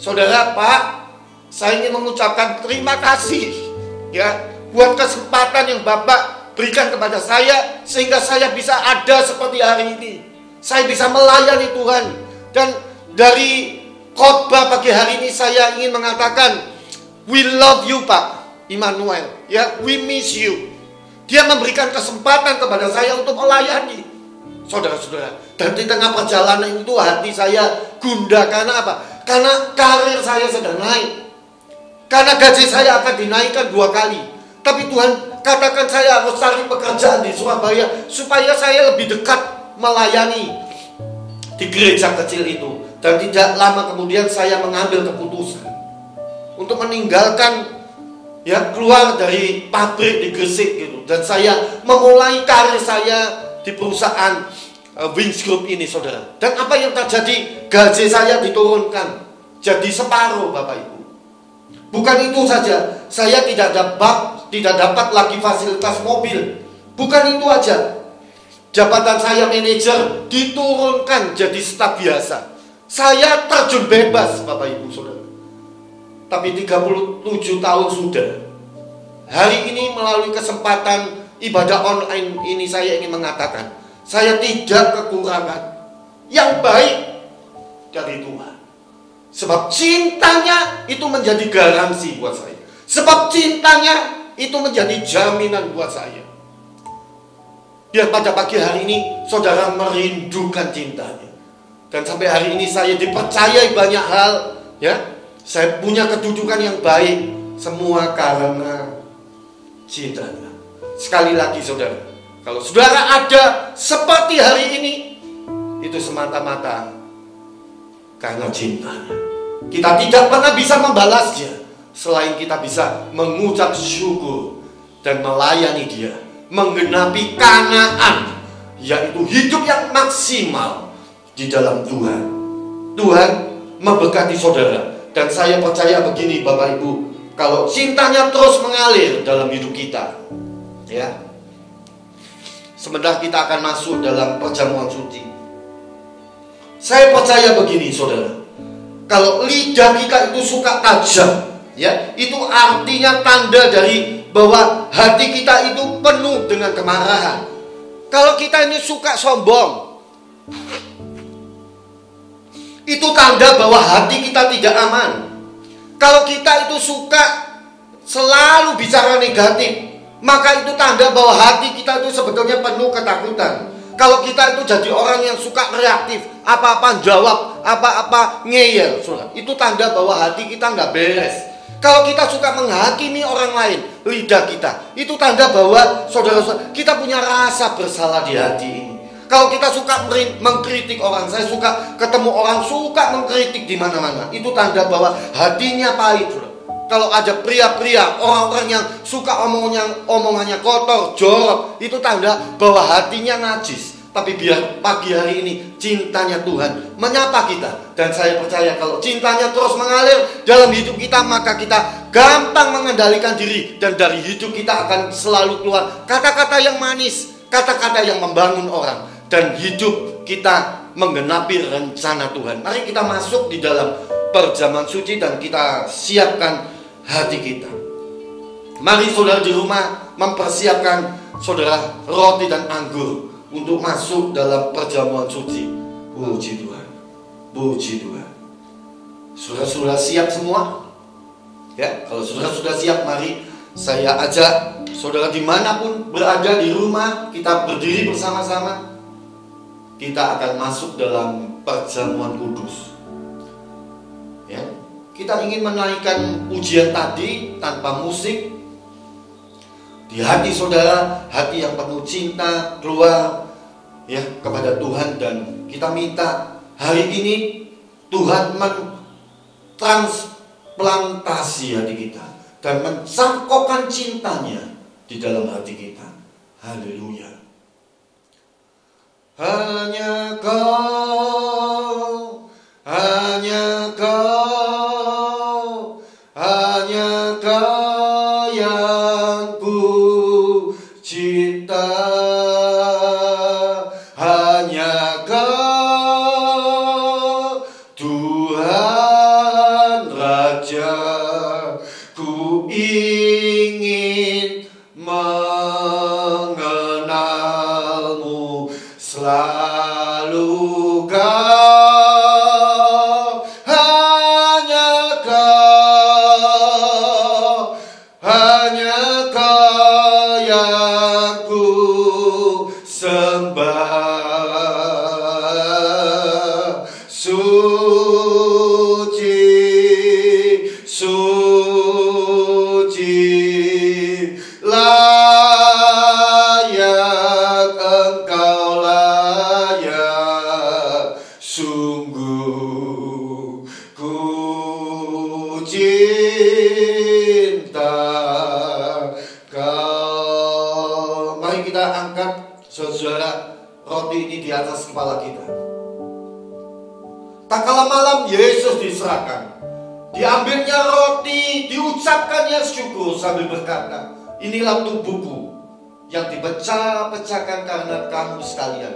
saudara, Pak, saya ingin mengucapkan terima kasih ya buat kesempatan yang Bapak berikan kepada saya, sehingga saya bisa ada seperti hari ini. Saya bisa melayani Tuhan. Dan dari khotbah pagi hari ini saya ingin mengatakan, we love you Pak Immanuel, ya, we miss you. Dia memberikan kesempatan kepada saya untuk melayani, saudara-saudara. Dan di tengah perjalanan itu hati saya gundah. Karena apa? Karena karir saya sedang naik, karena gaji saya akan dinaikkan 2 kali. Tapi Tuhan katakan saya harus cari pekerjaan di Surabaya, supaya saya lebih dekat melayani di gereja kecil itu. Dan tidak lama kemudian saya mengambil keputusan untuk meninggalkan, ya, keluar dari pabrik di Gresik gitu. Dan saya memulai karir saya di perusahaan Wings Group ini, saudara. Dan apa yang terjadi? Gaji saya diturunkan jadi separuh, Bapak Ibu. Bukan itu saja, saya tidak dapat lagi fasilitas mobil. Bukan itu aja, jabatan saya manajer diturunkan jadi staf biasa. Saya terjun bebas, Bapak Ibu Saudara. Tapi 37 tahun sudah. Hari ini melalui kesempatan ibadah online ini saya ingin mengatakan, saya tidak kekurangan yang baik dari Tuhan. Sebab cintanya itu menjadi garansi buat saya. Sebab cintanya itu menjadi jaminan buat saya. Biar pada pagi hari ini saudara merindukan cintanya. Dan sampai hari ini saya dipercayai banyak hal, ya. Saya punya kedudukan yang baik, semua karena cintanya. Sekali lagi saudara, kalau saudara ada seperti hari ini, itu semata-mata karena cintanya. Kita tidak pernah bisa membalasnya selain kita bisa mengucap syukur dan melayani Dia, menggenapi Kanaan, yaitu hidup yang maksimal di dalam Tuhan. Tuhan memberkati saudara. Dan saya percaya begini Bapak Ibu, kalau cintanya terus mengalir dalam hidup kita, ya, sebentar kita akan masuk dalam perjamuan suci. Saya percaya begini saudara, kalau lidah kita itu suka tajam, ya, itu artinya tanda dari bahwa hati kita itu penuh dengan kemarahan. Kalau kita ini suka sombong, itu tanda bahwa hati kita tidak aman. Kalau kita itu suka selalu bicara negatif, maka itu tanda bahwa hati kita itu sebetulnya penuh ketakutan. Kalau kita itu jadi orang yang suka reaktif, apa-apa jawab, apa-apa ngeyel, itu tanda bahwa hati kita nggak beres. Kalau kita suka menghakimi orang lain, lidah kita, itu tanda bahwa saudara-saudara kita punya rasa bersalah di hati ini. Kalau kita suka mengkritik orang, saya suka ketemu orang suka mengkritik di mana-mana, itu tanda bahwa hatinya pahit. Kalau ada pria-pria, orang-orang yang suka omongannya kotor, jorok, itu tanda bahwa hatinya najis. Tapi biar pagi hari ini cintanya Tuhan menyapa kita. Dan saya percaya kalau cintanya terus mengalir dalam hidup kita, maka kita gampang mengendalikan diri. Dan dari hidup kita akan selalu keluar kata-kata yang manis, kata-kata yang membangun orang. Dan hidup kita menggenapi rencana Tuhan. Mari kita masuk di dalam perjamuan suci dan kita siapkan hati kita. Mari saudara di rumah mempersiapkan saudara roti dan anggur untuk masuk dalam perjamuan suci. Puji Tuhan, puji Tuhan. Saudara-saudara siap semua? Ya, kalau saudara sudah siap, mari saya ajak saudara dimanapun berada di rumah, kita berdiri bersama-sama. Kita akan masuk dalam perjamuan kudus. Ya, kita ingin menaikkan pujian tadi tanpa musik. Di hati saudara, hati yang penuh cinta keluar, ya, kepada Tuhan. Dan kita minta hari ini Tuhan mentransplantasi hati kita dan mencangkokkan cintanya di dalam hati kita. Haleluya. Hanya Kau, hanya Kau, hanya Kau yang ku suci, layak Engkau, layak, sungguh ku cinta Kau. Mari kita angkat, saudara, roti ini di atas kepala kita. Tak kala malam Yesus diserahkan, diambilnya roti, diucapkannya syukur sambil berkata, inilah tubuhku yang dipecah-pecahkan karena kamu sekalian.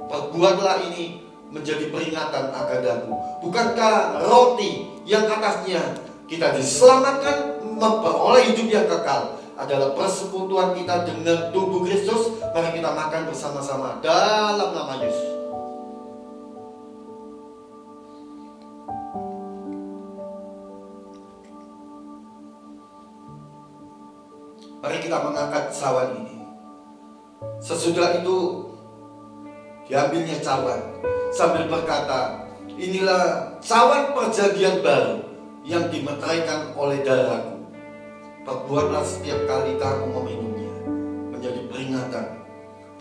Perbuatlah ini menjadi peringatan akan aku. Bukankah roti yang atasnya kita diselamatkan memperoleh hidup yang kekal adalah persekutuan kita dengan tubuh Kristus? Mari kita makan bersama-sama dalam nama Yesus. Mari kita mengangkat cawan ini. Sesudah itu diambilnya cawan sambil berkata, inilah cawan perjanjian baru yang dimeteraikan oleh darahku. Perbuatlah setiap kali kamu meminumnya menjadi peringatan.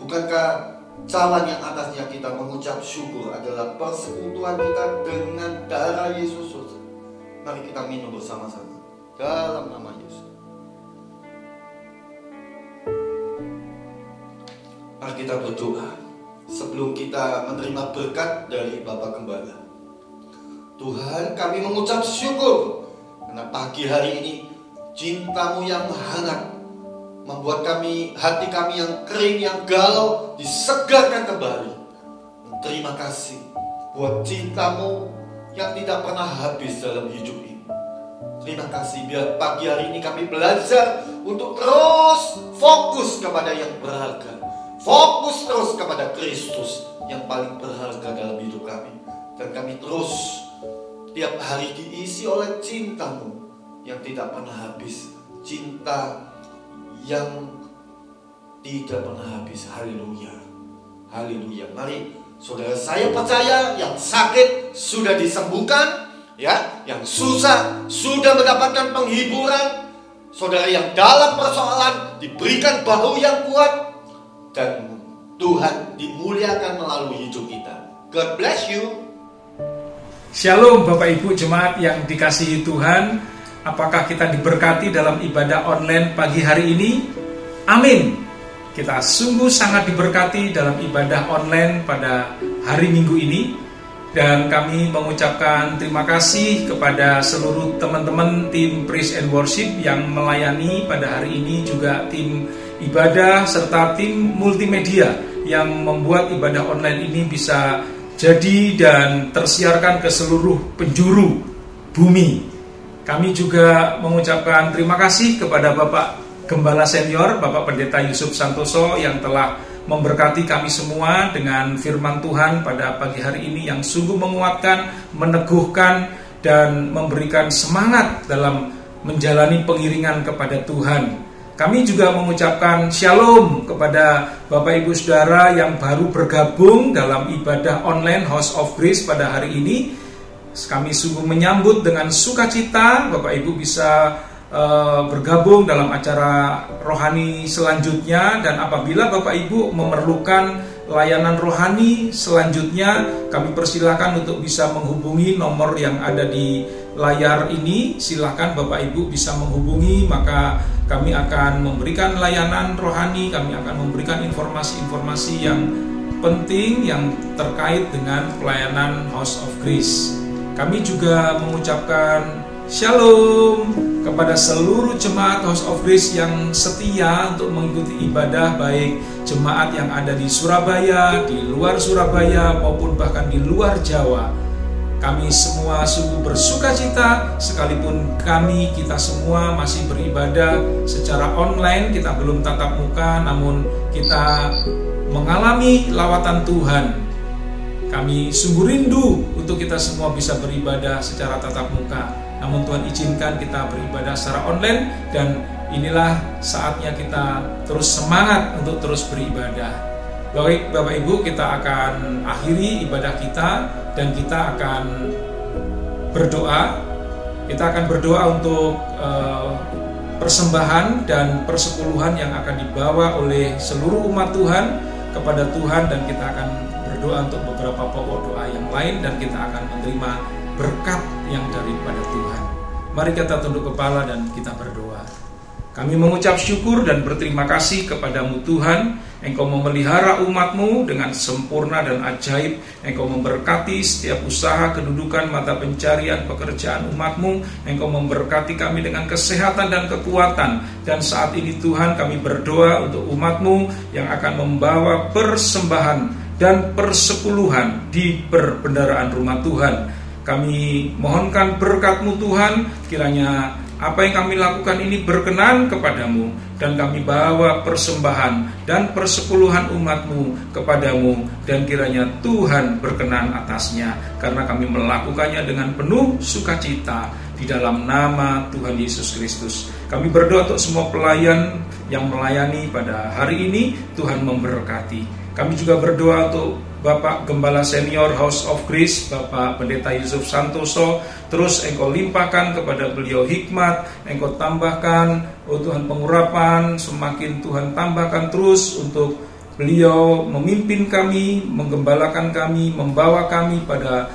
Bukankah cawan yang atasnya kita mengucap syukur adalah persekutuan kita dengan darah Yesus? Mari kita minum bersama-sama dalam nama Yesus. Mari kita berdoa sebelum kita menerima berkat dari Bapak Gembala. Tuhan, kami mengucap syukur karena pagi hari ini cinta-Mu yang hangat membuat hati kami yang kering, yang galau disegarkan kembali. Terima kasih buat cinta-Mu yang tidak pernah habis dalam hidup ini. Terima kasih biar pagi hari ini kami belajar untuk terus fokus kepada yang berharga. Fokus terus kepada Kristus yang paling berharga dalam hidup kami. Dan kami terus tiap hari diisi oleh cinta-Mu yang tidak pernah habis. Cinta yang tidak pernah habis. Haleluya. Haleluya. Mari saudara, saya percaya yang sakit sudah disembuhkan, ya, yang susah sudah mendapatkan penghiburan. Saudara yang dalam persoalan diberikan bahu yang kuat. Dan Tuhan dimuliakan melalui hidup kita. God bless you. Shalom Bapak Ibu Jemaat yang dikasihi Tuhan. Apakah kita diberkati dalam ibadah online pagi hari ini? Amin. Kita sungguh sangat diberkati dalam ibadah online pada hari Minggu ini. Dan kami mengucapkan terima kasih kepada seluruh teman-teman tim Praise and Worship yang melayani pada hari ini, juga tim ibadah serta tim multimedia yang membuat ibadah online ini bisa jadi dan tersiarkan ke seluruh penjuru bumi. Kami juga mengucapkan terima kasih kepada Bapak Gembala Senior, Bapak Pendeta Yusuf Santoso yang telah memberkati kami semua dengan firman Tuhan pada pagi hari ini yang sungguh menguatkan, meneguhkan, dan memberikan semangat dalam menjalani pengiringan kepada Tuhan. Kami juga mengucapkan shalom kepada Bapak Ibu Saudara yang baru bergabung dalam ibadah online House of Grace pada hari ini. Kami sungguh menyambut dengan sukacita Bapak Ibu bisa bergabung dalam acara rohani selanjutnya. Dan apabila Bapak Ibu memerlukan layanan rohani selanjutnya, kami persilakan untuk bisa menghubungi nomor yang ada di layar ini. Silakan Bapak Ibu bisa menghubungi, maka kami akan memberikan layanan rohani, kami akan memberikan informasi-informasi yang penting yang terkait dengan pelayanan House of Grace. Kami juga mengucapkan shalom kepada seluruh jemaat House of Grace yang setia untuk mengikuti ibadah, baik jemaat yang ada di Surabaya, di luar Surabaya, maupun bahkan di luar Jawa. Kami semua sungguh bersuka cita, sekalipun kita semua masih beribadah secara online, kita belum tatap muka, namun kita mengalami lawatan Tuhan. Kami sungguh rindu untuk kita semua bisa beribadah secara tatap muka. Namun Tuhan izinkan kita beribadah secara online, dan inilah saatnya kita terus semangat untuk terus beribadah. Baik Bapak Ibu, kita akan akhiri ibadah kita dan kita akan berdoa. Kita akan berdoa untuk persembahan dan persepuluhan yang akan dibawa oleh seluruh umat Tuhan kepada Tuhan, dan kita akan berdoa untuk beberapa pokok doa yang lain, dan kita akan menerima berkat yang daripada Tuhan. Mari kita tunduk kepala dan kita berdoa. Kami mengucap syukur dan berterima kasih kepadamu Tuhan. Engkau memelihara umatmu dengan sempurna dan ajaib. Engkau memberkati setiap usaha, kedudukan, mata pencarian, pekerjaan umatmu. Engkau memberkati kami dengan kesehatan dan kekuatan. Dan saat ini Tuhan, kami berdoa untuk umatmu yang akan membawa persembahan dan persepuluhan di perbendaharaan rumah Tuhan. Kami mohonkan berkat-Mu Tuhan, kiranya apa yang kami lakukan ini berkenan kepadamu, dan kami bawa persembahan dan persepuluhan umat-Mu kepadamu, dan kiranya Tuhan berkenan atasnya, karena kami melakukannya dengan penuh sukacita di dalam nama Tuhan Yesus Kristus. Kami berdoa untuk semua pelayan yang melayani pada hari ini, Tuhan memberkati. Kami juga berdoa untuk Bapak Gembala Senior House of Grace, Bapak Pendeta Yusuf Santoso. Terus Engkau limpahkan kepada beliau hikmat, Engkau tambahkan, oh Tuhan, pengurapan, semakin Tuhan tambahkan terus untuk beliau memimpin kami, menggembalakan kami, membawa kami pada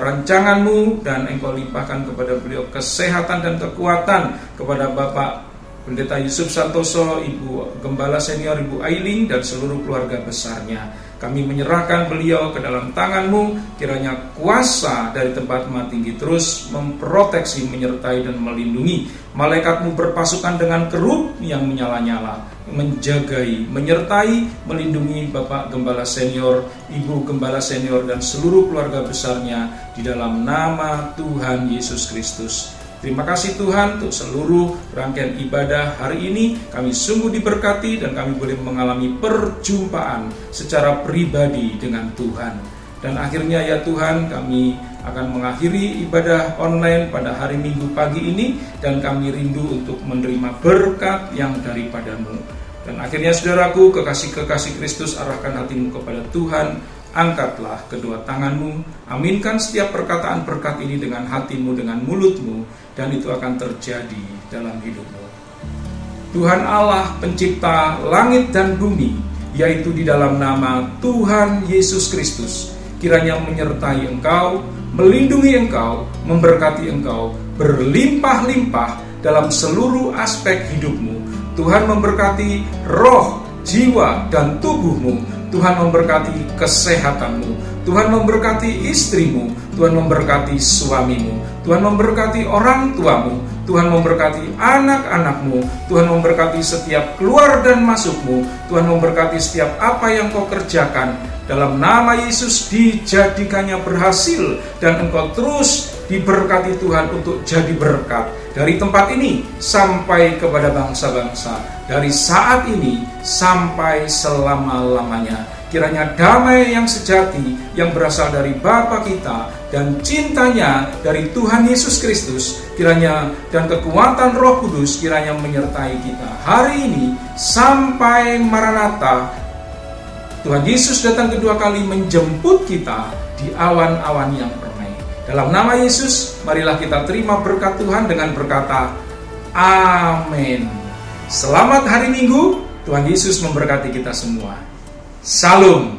rancangan-Mu, dan Engkau limpahkan kepada beliau kesehatan dan kekuatan, kepada Bapak Pendeta Yusuf Santoso, Ibu Gembala Senior, Ibu Ailing, dan seluruh keluarga besarnya. Kami menyerahkan beliau ke dalam tangan-Mu, kiranya kuasa dari tempat Maha Tinggi terus memproteksi, menyertai, dan melindungi. Malaikat-Mu berpasukan dengan kerub yang menyala-nyala, menjagai, menyertai, melindungi Bapak Gembala Senior, Ibu Gembala Senior, dan seluruh keluarga besarnya di dalam nama Tuhan Yesus Kristus. Terima kasih Tuhan untuk seluruh rangkaian ibadah hari ini. Kami sungguh diberkati dan kami boleh mengalami perjumpaan secara pribadi dengan Tuhan. Dan akhirnya ya Tuhan, kami akan mengakhiri ibadah online pada hari Minggu pagi ini, dan kami rindu untuk menerima berkat yang daripada-Mu. Dan akhirnya saudaraku, kekasih-kekasih Kristus, arahkan hatimu kepada Tuhan. Angkatlah kedua tanganmu, aminkan setiap perkataan berkat ini dengan hatimu, dengan mulutmu, dan itu akan terjadi dalam hidupmu. Tuhan Allah pencipta langit dan bumi, yaitu di dalam nama Tuhan Yesus Kristus, kiranya menyertai engkau, melindungi engkau, memberkati engkau berlimpah-limpah dalam seluruh aspek hidupmu. Tuhan memberkati roh, jiwa, dan tubuhmu. Tuhan memberkati kesehatanmu, Tuhan memberkati istrimu, Tuhan memberkati suamimu, Tuhan memberkati orang tuamu, Tuhan memberkati anak-anakmu, Tuhan memberkati setiap keluar dan masukmu, Tuhan memberkati setiap apa yang kau kerjakan. Dalam nama Yesus dijadikannya berhasil, dan engkau terus diberkati Tuhan untuk jadi berkat dari tempat ini sampai kepada bangsa-bangsa, dari saat ini sampai selama-lamanya. Kiranya damai yang sejati yang berasal dari Bapa kita dan cintanya dari Tuhan Yesus Kristus, kiranya, dan kekuatan Roh Kudus kiranya menyertai kita hari ini sampai Maranatha. Tuhan Yesus datang kedua kali menjemput kita di awan-awan yang permai. Dalam nama Yesus, marilah kita terima berkat Tuhan dengan berkata, amin. Selamat hari Minggu, Tuhan Yesus memberkati kita semua. Salam.